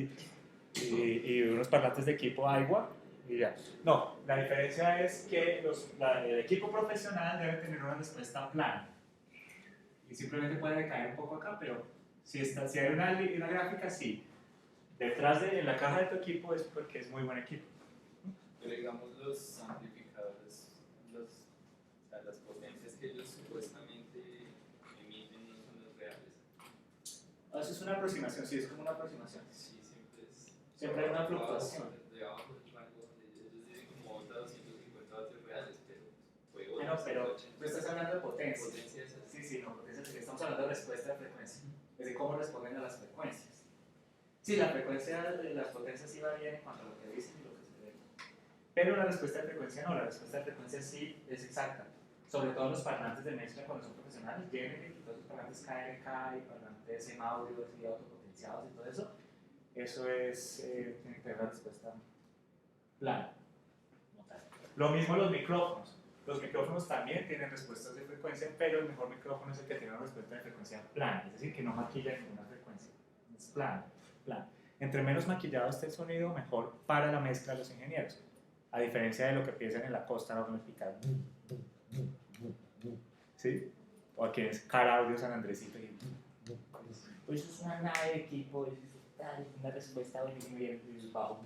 y unos parlantes de equipo agua y ya. No, la diferencia es que el equipo profesional debe tener una respuesta plana y simplemente puede decaer un poco acá, pero si hay una gráfica, sí. Detrás de la caja de tu equipo es porque es muy buen equipo. Pero digamos los amplificadores, o sea, las potencias que ellos supuestamente emiten no son las reales. Eso es una aproximación, sí, es como una aproximación. Sí, Siempre hay una fluctuación. Debajo del rango, ellos dicen como 250 vatios reales, pero puede Bueno, pero tú estás hablando de potencia. Potencia es así. Sí, no, potencia sí. Estamos hablando de respuesta de frecuencia. Es de cómo responden a las frecuencias. Sí, la frecuencia de las potencias sí varía en cuanto a lo que dicen y lo que se ve. Pero la respuesta de frecuencia no, la respuesta de frecuencia sí es exacta. Sobre todo los parlantes de mezcla cuando son profesionales, Generic y todos los parlantes KLK y parlantes M-Audio y autopotenciados y todo eso. Eso es, tiene que tener la respuesta plana. Lo mismo los micrófonos. Los micrófonos también tienen respuestas de frecuencia, pero el mejor micrófono es el que tiene una respuesta de frecuencia plana, es decir, que no maquilla ninguna frecuencia. Es plano. Entre menos maquillado esté el sonido, mejor para la mezcla de los ingenieros. A diferencia de lo que piensan en la costa, no van a explicar. ¿Sí? O aquí es Car Audio San Andresito. Pues eso es una nave de equipo, una respuesta buenísima y bajo.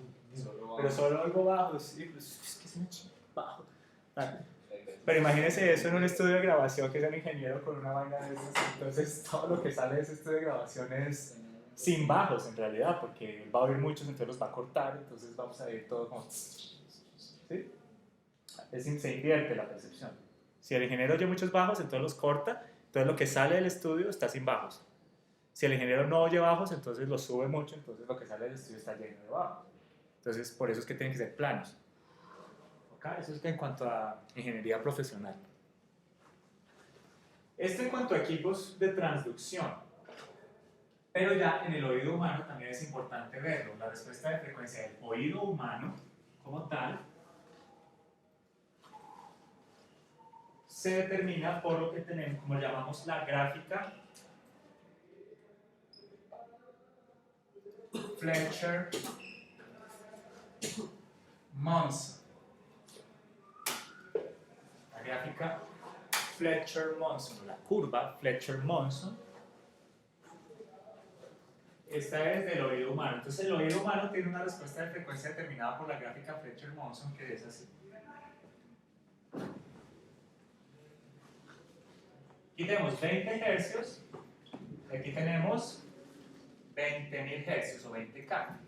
Pero solo algo bajo, sí, pues es que es un chip bajo. Pero imagínese eso en un estudio de grabación que es un ingeniero con una vaina de esas. Entonces todo lo que sale de ese estudio de grabación es sin bajos en realidad, porque va a oír muchos, entonces los va a cortar, entonces vamos a oír todo como... ¿Sí? Se invierte la percepción. Si el ingeniero oye muchos bajos, entonces los corta, entonces lo que sale del estudio está sin bajos. Si el ingeniero no oye bajos, entonces los sube mucho, entonces lo que sale del estudio está lleno de bajos. Entonces por eso es que tienen que ser planos. ¿Okay? Eso es en cuanto a ingeniería profesional. Esto en cuanto a equipos de transducción. Pero ya en el oído humano también es importante verlo. La respuesta de frecuencia del oído humano, como tal, se determina por lo que tenemos, como llamamos la gráfica Fletcher-Monson. La gráfica Fletcher-Monson, la curva Fletcher-Monson. Esta es del oído humano. Entonces el oído humano tiene una respuesta de frecuencia determinada por la gráfica Fletcher-Monson, que es así. Aquí tenemos 20 hercios, y aquí tenemos 20.000 hercios o 20K.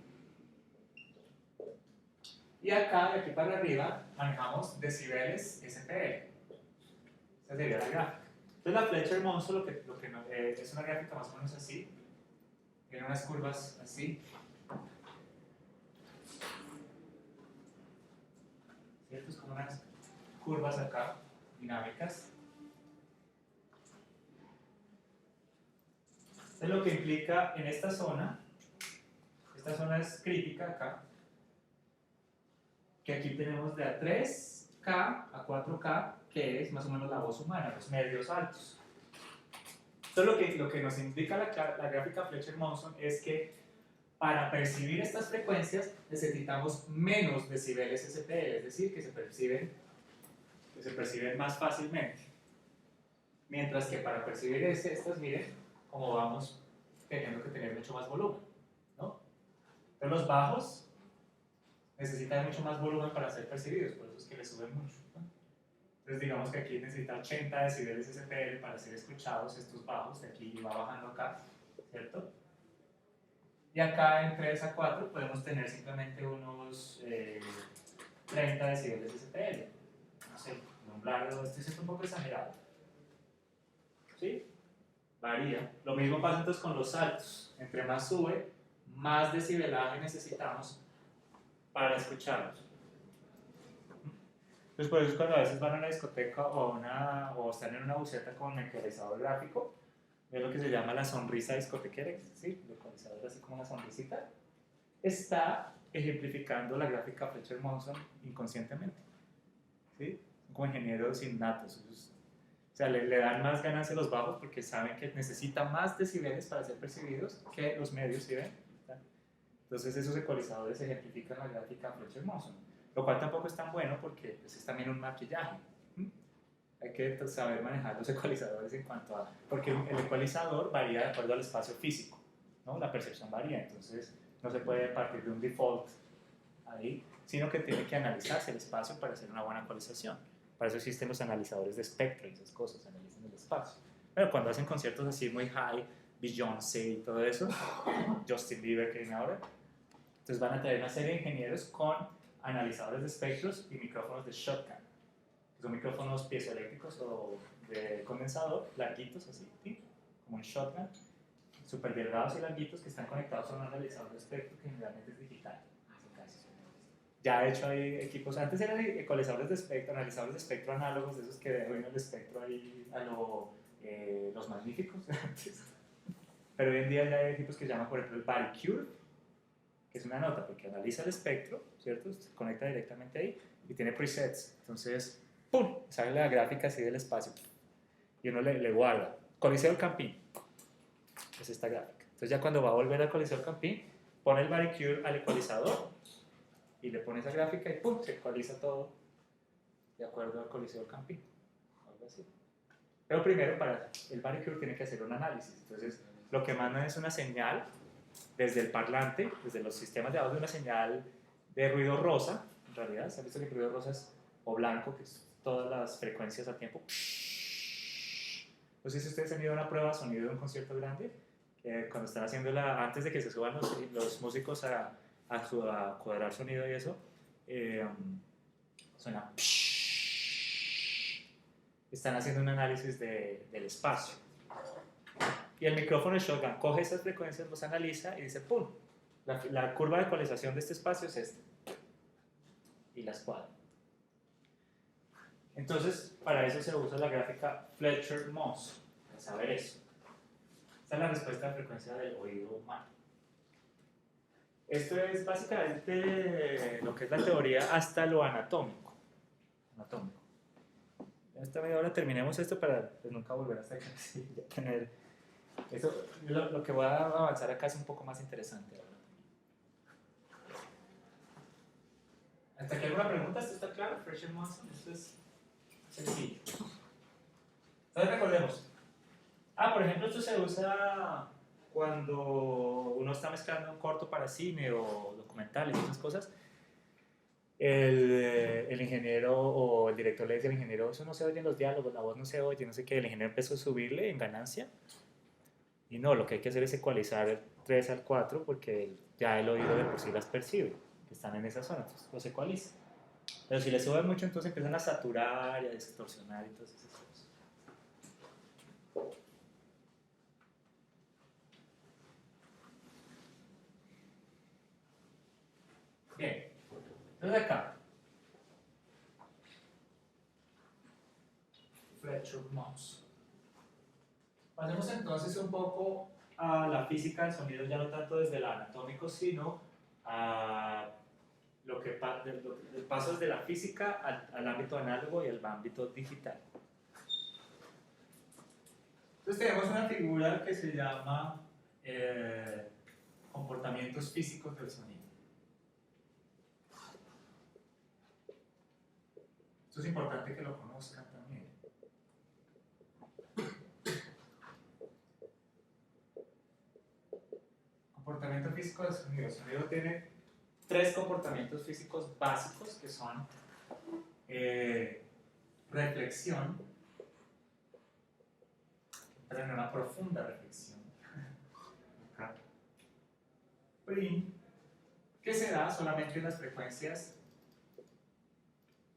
Y acá, de aquí para arriba, manejamos decibeles SPL. Esa sería la gráfica. Entonces la Fletcher-Monson es una gráfica más o menos así. Tiene unas curvas así. ¿Cierto? Es como unas curvas acá, dinámicas. Esto es lo que implica en esta zona es crítica acá, que aquí tenemos de a 3K a 4K, que es más o menos la voz humana, los medios altos. Entonces lo que nos indica la gráfica Fletcher-Monson es que para percibir estas frecuencias necesitamos menos decibeles SPL, es decir, que se perciben más fácilmente. Mientras que para percibir estas, miren cómo vamos teniendo que tener mucho más volumen, ¿no? Entonces los bajos necesitan mucho más volumen para ser percibidos, por eso es que le suben mucho, ¿no? Entonces digamos que aquí necesita 80 decibeles SPL para ser escuchados estos bajos, de aquí va bajando acá, ¿cierto? Y acá en 3 a 4 podemos tener simplemente unos 30 decibeles SPL. No sé, nombrarlo, esto es un poco exagerado. ¿Sí? Varía. Lo mismo pasa entonces con los saltos. Entre más sube, más decibelaje necesitamos para escucharlos. Entonces, por eso cuando a veces van a una discoteca o están en una buceta con ecualizador gráfico, es lo que se llama la sonrisa discotequera, ¿sí? El ecualizador así como una sonrisita, está ejemplificando la gráfica Fletcher-Monson inconscientemente, ¿sí? Como ingenieros innatos. O sea, le dan más ganancia a los bajos porque saben que necesitan más decibeles para ser percibidos que los medios, ¿sí ven? Entonces esos ecualizadores ejemplifican la gráfica Fletcher-Monson, lo cual tampoco es tan bueno porque pues, es también un maquillaje. Hay que saber manejar los ecualizadores en cuanto a... Porque el ecualizador varía de acuerdo al espacio físico, ¿no? La percepción varía, entonces no se puede partir de un default ahí, sino que tiene que analizarse el espacio para hacer una buena ecualización. Para eso existen los analizadores de espectro y esas cosas, analizan el espacio. Pero cuando hacen conciertos así muy high, Beyoncé y todo eso, Justin Bieber que viene ahora, entonces van a tener una serie de ingenieros con analizadores de espectros y micrófonos de shotgun. Son micrófonos piezoeléctricos o de condensador, larguitos así, ¿sí? Como un shotgun, súper delgados y larguitos que están conectados a un analizador de espectro que generalmente es digital. Ya de hecho hay equipos, antes eran ecualizadores de espectro, analizadores de espectro análogos, de esos que ven el espectro ahí a los magníficos antes. Pero hoy en día ya hay equipos que se llaman, por ejemplo, el Baricure, que es una nota porque analiza el espectro, ¿cierto? Se conecta directamente ahí y tiene presets. Entonces, ¡pum! Sale la gráfica así del espacio y uno le guarda. Coliseo del Campín es esta gráfica. Entonces ya cuando va a volver al Coliseo del Campín, pone el Baricure al ecualizador y le pone esa gráfica y ¡pum! Se ecualiza todo de acuerdo al Coliseo del Campín. Algo así. Pero primero, para el Baricure tiene que hacer un análisis. Entonces, lo que manda es una señal desde el parlante, desde los sistemas de audio, una señal de ruido rosa. En realidad, ¿se han visto que el ruido rosa es o blanco, que es todas las frecuencias a tiempo? No sé si ustedes han ido a una prueba de sonido de un concierto grande, cuando están haciéndola, antes de que se suban los músicos a cuadrar sonido y eso, suena. Están haciendo un análisis del espacio. Y el micrófono de shotgun coge esas frecuencias, los analiza y dice, ¡pum! La curva de ecualización de este espacio es esta. Y las cuadra. Entonces, para eso se usa la gráfica Fletcher-Monson, para saber eso. Esta es la respuesta de frecuencia del oído humano. Esto es básicamente lo que es la teoría hasta lo anatómico. Esta media hora terminemos esto para pues, nunca volver hasta acá. Sí, ya tener... Eso, lo que voy a avanzar acá es un poco más interesante. ¿Verdad? ¿Hasta aquí alguna pregunta? ¿Esto está claro? Fletcher-Monson, esto es sencillo. Entonces recordemos. Por ejemplo, esto se usa cuando uno está mezclando un corto para cine o documentales y esas cosas. El ingeniero o el director le dice al ingeniero, eso no se oye en los diálogos, la voz no se oye, no sé qué. El ingeniero empezó a subirle en ganancia. Y no, lo que hay que hacer es ecualizar el 3 al 4 porque ya el oído de por sí las percibe, que están en esa zona, entonces los ecualiza. Pero si le suben mucho, entonces empiezan a saturar y a distorsionar y todas esas cosas. Bien, entonces acá. Fletcher-Monson. Pasemos entonces un poco a la física del sonido, ya no tanto desde el anatómico, sino a lo que el paso desde la física al ámbito análogo y al ámbito digital. Entonces tenemos una figura que se llama comportamientos físicos del sonido. Esto es importante que lo conozcan también. Comportamiento físico del sonido. El sonido tiene 3 comportamientos físicos básicos que son reflexión, entrar en una profunda reflexión, acá, que se da solamente en las frecuencias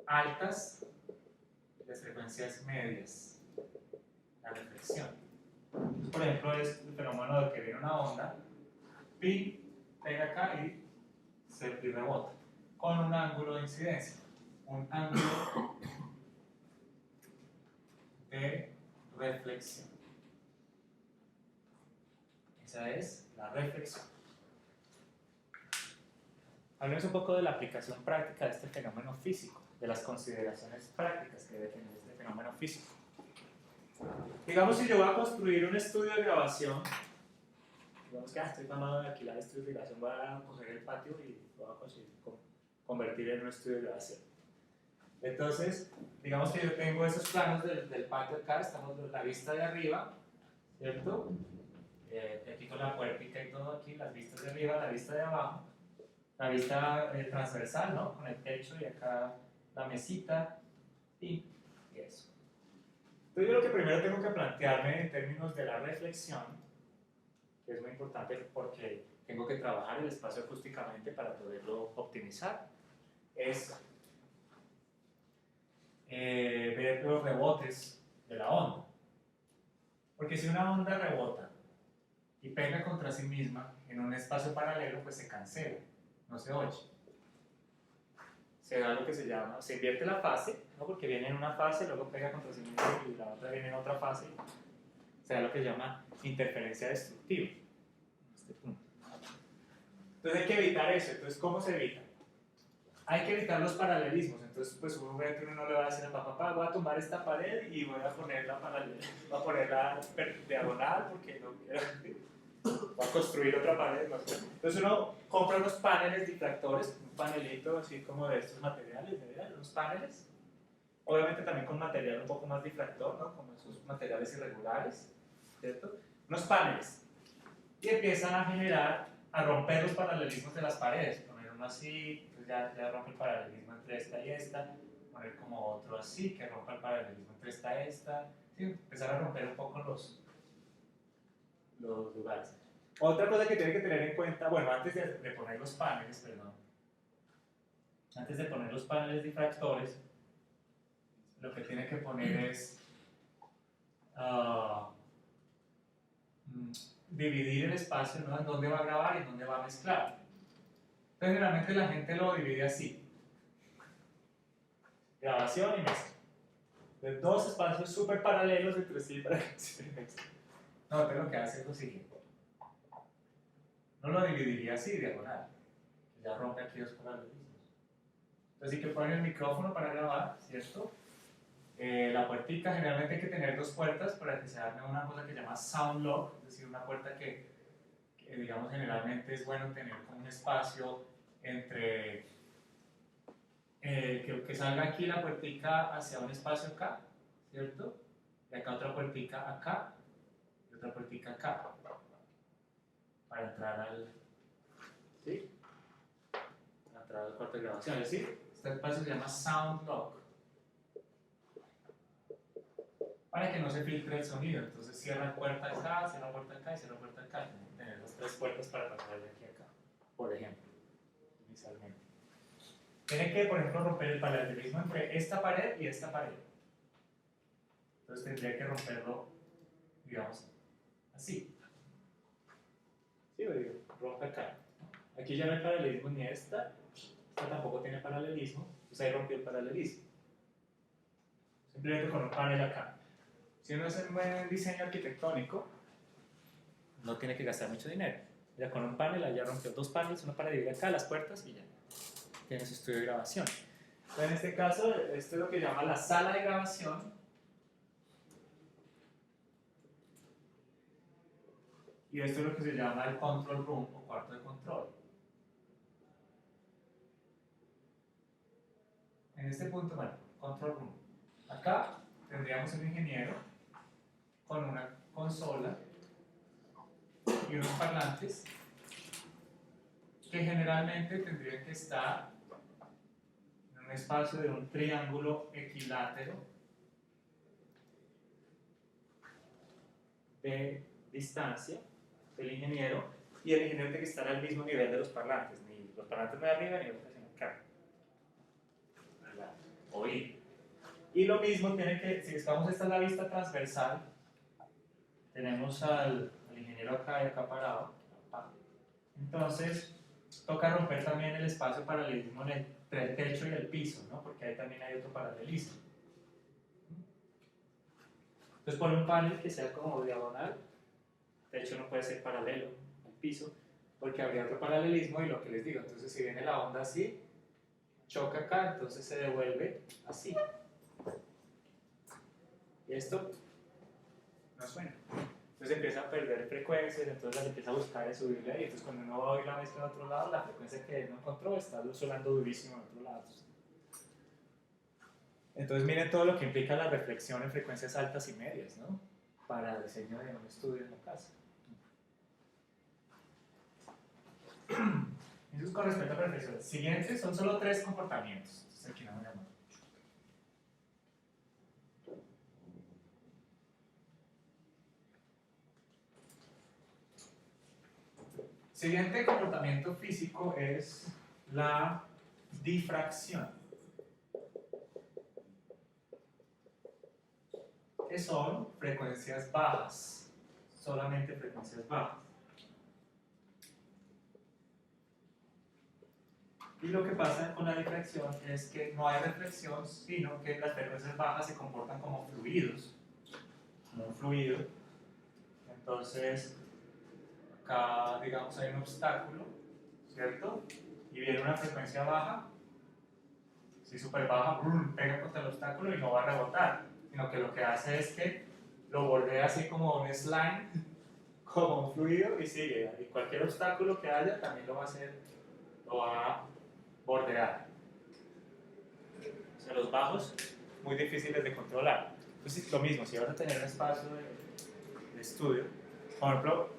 altas y las frecuencias medias, la reflexión. Entonces, por ejemplo, es el fenómeno de que viene una onda, pi, pega acá y rebota. con un ángulo de incidencia, un ángulo de reflexión. Esa es la reflexión. Hablemos un poco de la aplicación práctica de este fenómeno físico, de las consideraciones prácticas que debe tener este fenómeno físico. Digamos, si yo voy a construir un estudio de grabación, digamos que estoy mamado de alquilar estudios de grabación, voy a coger el patio y lo voy a convertir en un estudio de grabación. Entonces, digamos que yo tengo esos planos del patio acá, estamos en la vista de arriba, ¿cierto? Aquí con la puertica y todo aquí, las vistas de arriba, la vista de abajo, la vista transversal, ¿no? Con el techo y acá la mesita y eso. Entonces yo lo que primero tengo que plantearme en términos de la reflexión, que es muy importante porque tengo que trabajar el espacio acústicamente para poderlo optimizar, es ver los rebotes de la onda. Porque si una onda rebota y pega contra sí misma en un espacio paralelo, pues se cancela, no se oye. Se da lo que se llama, se invierte la fase, ¿no? Porque viene en una fase, luego pega contra sí misma y la otra viene en otra fase. Se da lo que se llama interferencia destructiva. Este punto. Entonces hay que evitar eso. Entonces, ¿cómo se evita? Hay que evitar los paralelismos. Entonces, pues obviamente uno no le va a decir a papá, voy a tomar esta pared y voy a ponerla paralela, voy a ponerla diagonal porque no quiero, voy a construir otra pared. No sé. Entonces uno compra unos paneles difractores, un panelito así como de estos materiales, ¿verdad? Unos paneles. Obviamente también con material un poco más difractor, ¿no? Como esos materiales irregulares, ¿cierto? Unos paneles. Y empiezan a generar, a romper los paralelismos de las paredes. Poner uno así, pues ya rompe el paralelismo entre esta y esta. Poner como otro así, que rompa el paralelismo entre esta y esta. ¿Sí? Empezar a romper un poco los lugares. Otra cosa que tiene que tener en cuenta, bueno, antes de poner los paneles, perdón. Antes de poner los paneles difractores, lo que tiene que poner es dividir el espacio, ¿no? En dónde va a grabar y en dónde va a mezclar. Entonces, generalmente la gente lo divide así: grabación y mezcla. De dos espacios súper paralelos entre sí para que se mezclen. No, pero lo que hace es lo siguiente: no lo dividiría así, diagonal, ya rompe aquí dos paralelismos. Entonces, sí que ponen el micrófono para grabar, ¿cierto? La puertica, generalmente hay que tener dos puertas para que se arme una cosa que se llama sound lock, es decir, una puerta que digamos generalmente es bueno tener como un espacio entre que salga aquí la puertica hacia un espacio acá, ¿cierto? Y acá otra puertica acá y otra puertica acá para entrar al, ¿sí? Para entrar al cuarto de grabación. Es decir, este espacio se llama sound lock, para que no se filtre el sonido. Entonces cierra puerta acá, cierra puerta acá y cierra puerta acá. Tienen que tener las tres puertas para pasar de aquí a acá, por ejemplo, inicialmente. Tiene que, por ejemplo, romper el paralelismo entre esta pared y esta pared. Entonces tendría que romperlo, digamos, así. ¿Sí? Rompe acá. Aquí ya no hay paralelismo ni esta tampoco tiene paralelismo, pues ahí rompió el paralelismo. Simplemente con un panel acá. Si uno hace un buen diseño arquitectónico, no tiene que gastar mucho dinero. Ya con un panel, allá rompió dos paneles, uno para dividir acá las puertas y ya tiene su estudio de grabación. Entonces, en este caso, esto es lo que llama la sala de grabación. Y esto es lo que se llama el control room o cuarto de control. En este punto, bueno, control room. Acá tendríamos un ingeniero con una consola y unos parlantes que generalmente tendrían que estar en un espacio de un triángulo equilátero de distancia del ingeniero, y el ingeniero tiene que estar al mismo nivel de los parlantes, ni los parlantes no de arriba ni los de acá, oír. Y lo mismo tiene que, si estamos, esta es la vista transversal, tenemos al ingeniero acá y acá parado. Entonces, toca romper también el espacio paralelismo entre el techo y el piso, ¿no? Porque ahí también hay otro paralelismo. Entonces pone un panel que sea como diagonal, el techo no puede ser paralelo al piso, porque habría otro paralelismo y lo que les digo, entonces si viene la onda así, choca acá, entonces se devuelve así. Y esto no suena. Entonces empieza a perder frecuencias, entonces las empieza a buscar y subirle ahí. Entonces cuando uno va a oír la mezcla de otro lado, la frecuencia que no encontró está sonando durísimo en otro lado. Entonces miren todo lo que implica la reflexión en frecuencias altas y medias, ¿no? Para el diseño de un estudio en la casa. Eso es con respecto a reflexión. Siguientes son solo 3 comportamientos. Entonces aquí no me llamo. Siguiente comportamiento físico es la difracción, que son frecuencias bajas, solamente frecuencias bajas. Y lo que pasa con la difracción es que no hay reflexión, sino que las frecuencias bajas se comportan como fluidos, como un fluido. Entonces, acá, digamos, hay un obstáculo, ¿cierto? Y viene una frecuencia baja, si súper baja, pega contra el obstáculo y no va a rebotar, sino que lo que hace es que lo bordea así como un slime, como un fluido y sigue. Y cualquier obstáculo que haya también lo va a hacer, lo va a bordear. O sea, los bajos, muy difíciles de controlar. Entonces, lo mismo, si vas a tener un espacio de estudio, por ejemplo,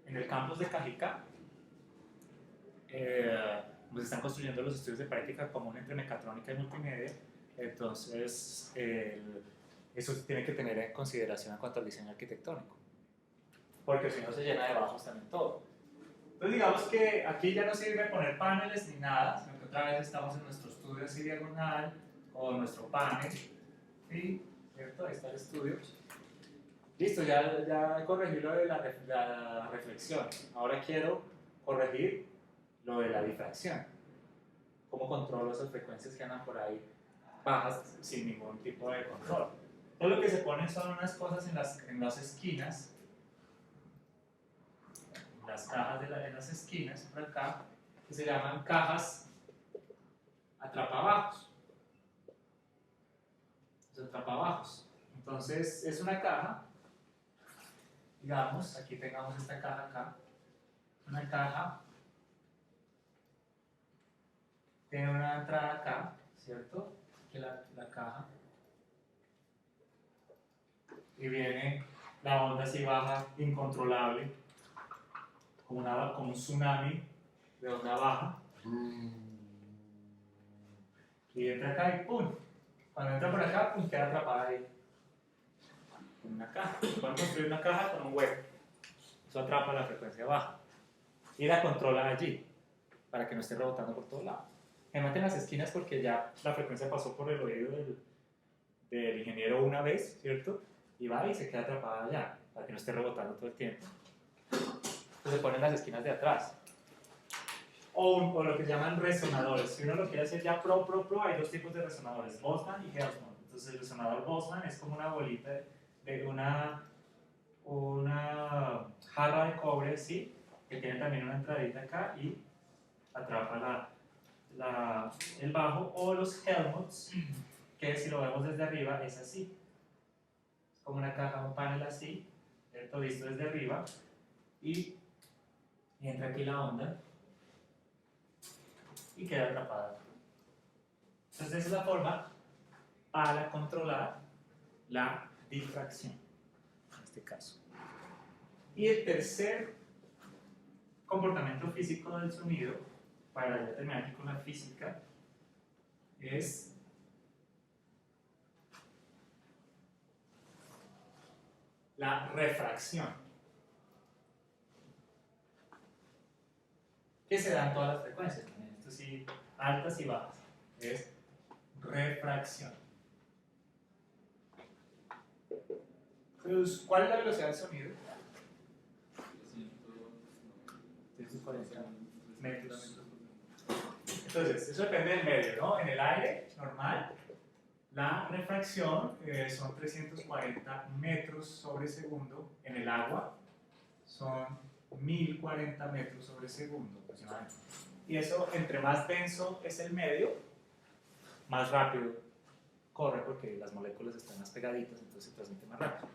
en el campus de Cajicá, pues están construyendo los estudios de práctica común entre mecatrónica y multimedia, entonces eso se tiene que tener en consideración en cuanto al diseño arquitectónico, porque si no se llena de bajos también todo. Entonces digamos que aquí ya no sirve poner paneles ni nada, sino que otra vez estamos en nuestro estudio así diagonal, o nuestro panel, ¿sí? ¿Cierto? Ahí está el estudio. Listo, ya corregí lo de la reflexión. Ahora quiero corregir lo de la difracción. ¿Cómo controlo esas frecuencias que andan por ahí bajas sin ningún tipo de control? Todo lo que se ponen son unas cosas en las esquinas, en las cajas en las esquinas, por acá, que se llaman cajas atrapabajos. Los atrapabajos. Entonces, es una caja. Digamos, aquí tengamos esta caja acá, una caja, tiene una entrada acá, ¿cierto? Que la caja, y viene la onda así baja, incontrolable, como un tsunami de onda baja, y entra acá y ¡pum! Cuando entra por acá, pues queda atrapada ahí, con una caja. Pueden construir una caja con un hueco, eso atrapa la frecuencia baja, y la controla allí, para que no esté rebotando por todos lados. Generalmente en las esquinas porque ya la frecuencia pasó por el oído del ingeniero una vez, ¿cierto? Y va y se queda atrapada allá, para que no esté rebotando todo el tiempo. Entonces se ponen las esquinas de atrás. O lo que llaman resonadores. Si uno lo quiere hacer ya pro, hay 2 tipos de resonadores, Boltzmann y Hellman. Entonces el resonador Boltzmann es como una bolita de una jarra de cobre así, que tiene también una entradita acá y atrapa el bajo, o los Helmuts, que si lo vemos desde arriba es así, es como una caja, un panel así, ¿cierto? Visto desde arriba, y entra aquí la onda y queda atrapada. Entonces esa es la forma para controlar la difracción, en este caso. Y el tercer comportamiento físico del sonido, para ya terminar aquí con la física, es la refracción, que se da en todas las frecuencias, también, esto sí, altas y bajas, es refracción. Entonces, ¿cuál es la velocidad del sonido? 140. metros. Entonces, eso depende del medio, ¿no? En el aire normal, la refracción son 340 metros sobre segundo. En el agua son 1040 metros sobre segundo aproximadamente. Y eso, entre más denso es el medio, más rápido corre porque las moléculas están más pegaditas, entonces se transmite más rápido.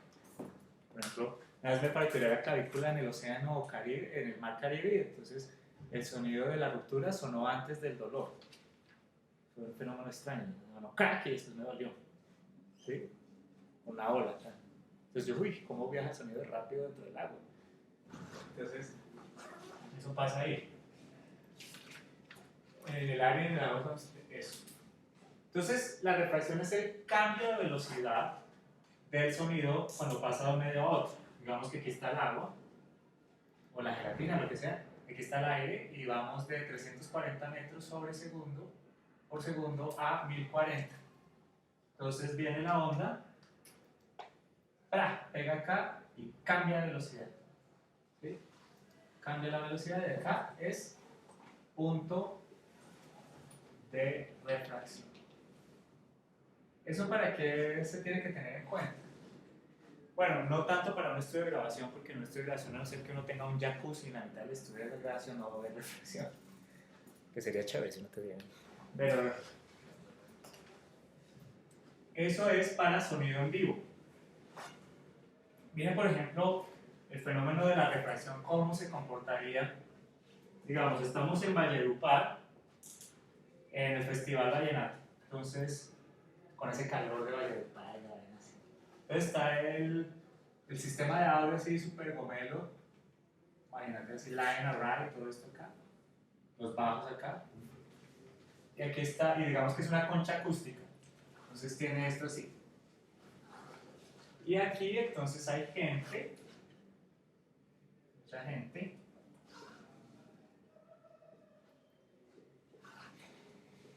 Por ejemplo, una vez me fracturé la clavícula en el océano Caribe, en el mar Caribe, y entonces el sonido de la ruptura sonó antes del dolor. Fue un fenómeno extraño. Bueno, crack, y después me dolió. ¿Sí? Una ola. ¿Tá? Entonces yo, uy, ¿cómo viaja el sonido rápido dentro del agua? Entonces, eso pasa ahí. En el aire y en el agua, eso. Entonces, la refracción es el cambio de velocidad del sonido cuando pasa de un medio a otro. Digamos que aquí está el agua, o la gelatina, lo que sea. Aquí está el aire y vamos de 340 metros por segundo a 1040. Entonces viene la onda, pega acá y cambia de velocidad. ¿Sí? Cambia la velocidad de acá, es punto de refracción. ¿Eso para qué se tiene que tener en cuenta? Bueno, no tanto para un estudio de grabación, porque en un estudio de grabación, a no ser que uno tenga un jacuzzi en la mitad del estudio de grabación, no va a haber reflexión. Que sería chévere si no te dieran. Pero eso es para sonido en vivo. Miren, por ejemplo, el fenómeno de la refracción, cómo se comportaría. Digamos, estamos en Valledupar, en el Festival Vallenato. Entonces, con ese calor de Valledupar, entonces está el sistema de audio así súper gomelo. Imagínate así, line array y todo esto acá. Los bajos acá. Y aquí está, y digamos que es una concha acústica. Entonces tiene esto así. Y aquí entonces hay gente, mucha gente.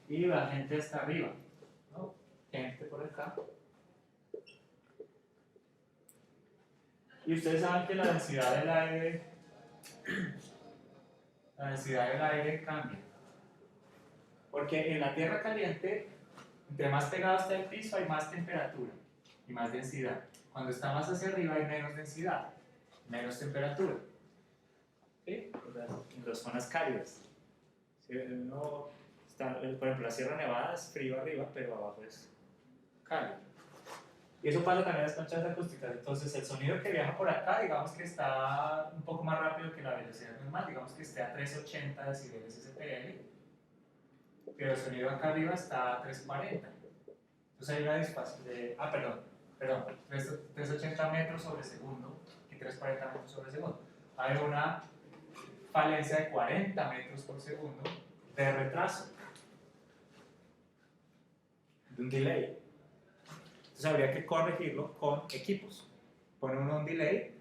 Y la gente hasta arriba, ¿no? Gente por acá. Y ustedes saben que la densidad del aire cambia. Porque en la tierra caliente, entre más pegado está el piso, hay más temperatura y más densidad. Cuando está más hacia arriba hay menos densidad, menos temperatura. ¿Sí? En las zonas cálidas. ¿Sí? Por ejemplo, la Sierra Nevada es frío arriba, pero abajo es cálido. Y eso pasa también en las conchas acústicas. Entonces, el sonido que viaja por acá, digamos que está un poco más rápido que la velocidad normal, digamos que esté a 380 decibeles SPL, pero el sonido acá arriba está a 340. Entonces hay una dispación de, 380 metros sobre segundo y 340 metros sobre segundo. Hay una falencia de 40 metros por segundo de retraso, de un delay. Entonces habría que corregirlo con equipos. Pone uno un delay,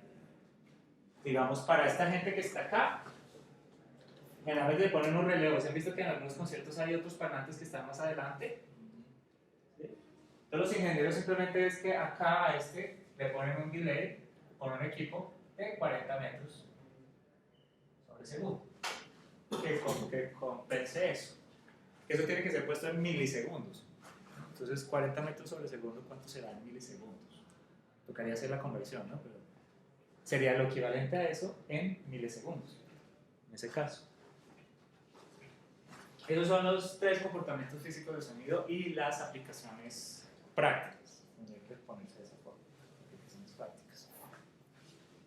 digamos, para esta gente que está acá. Generalmente le ponen un relevo. ¿Se han visto que en algunos conciertos hay otros parlantes que están más adelante? ¿Sí? Entonces los ingenieros simplemente es que acá a este le ponen un delay, ponen un equipo de 40 metros sobre segundo. Que compense eso. Eso tiene que ser puesto en milisegundos. Entonces, 40 metros sobre segundo, ¿cuánto será en milisegundos? Tocaría hacer la conversión, ¿no? Pero sería lo equivalente a eso en milisegundos, en ese caso. Esos son los tres comportamientos físicos del sonido y las aplicaciones prácticas. Tendría que ponerse de esa forma, aplicaciones prácticas.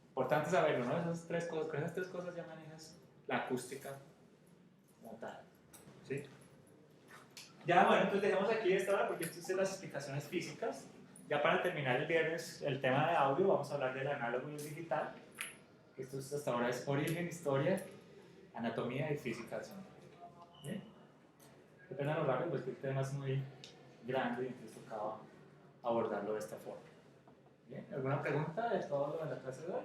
Importante saberlo, ¿no? Esas tres cosas, con esas tres cosas ya manejas la acústica como tal, ¿sí? Ya, bueno, entonces dejamos aquí esta hora porque estas son las explicaciones físicas. Ya para terminar el viernes el tema de audio, vamos a hablar del análogo y el digital. Esto hasta ahora es origen, historia, anatomía y física del sonido. ¿Bien? Qué pena lo largo, pues que el tema es muy grande y entonces tocaba abordarlo de esta forma. ¿Bien? ¿Alguna pregunta de todo lo de la clase de hoy?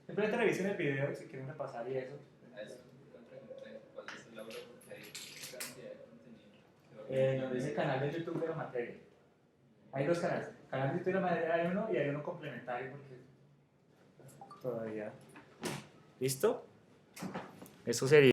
Simplemente revisen el video y si quieren repasar y eso. ¿Cuál es el aula? Porque hay cantidad de contenido. Donde dice canal de YouTube de la materia. Hay dos canales. Canal de YouTube de la materia hay uno y hay uno complementario porque todavía. ¿Listo? Eso sería.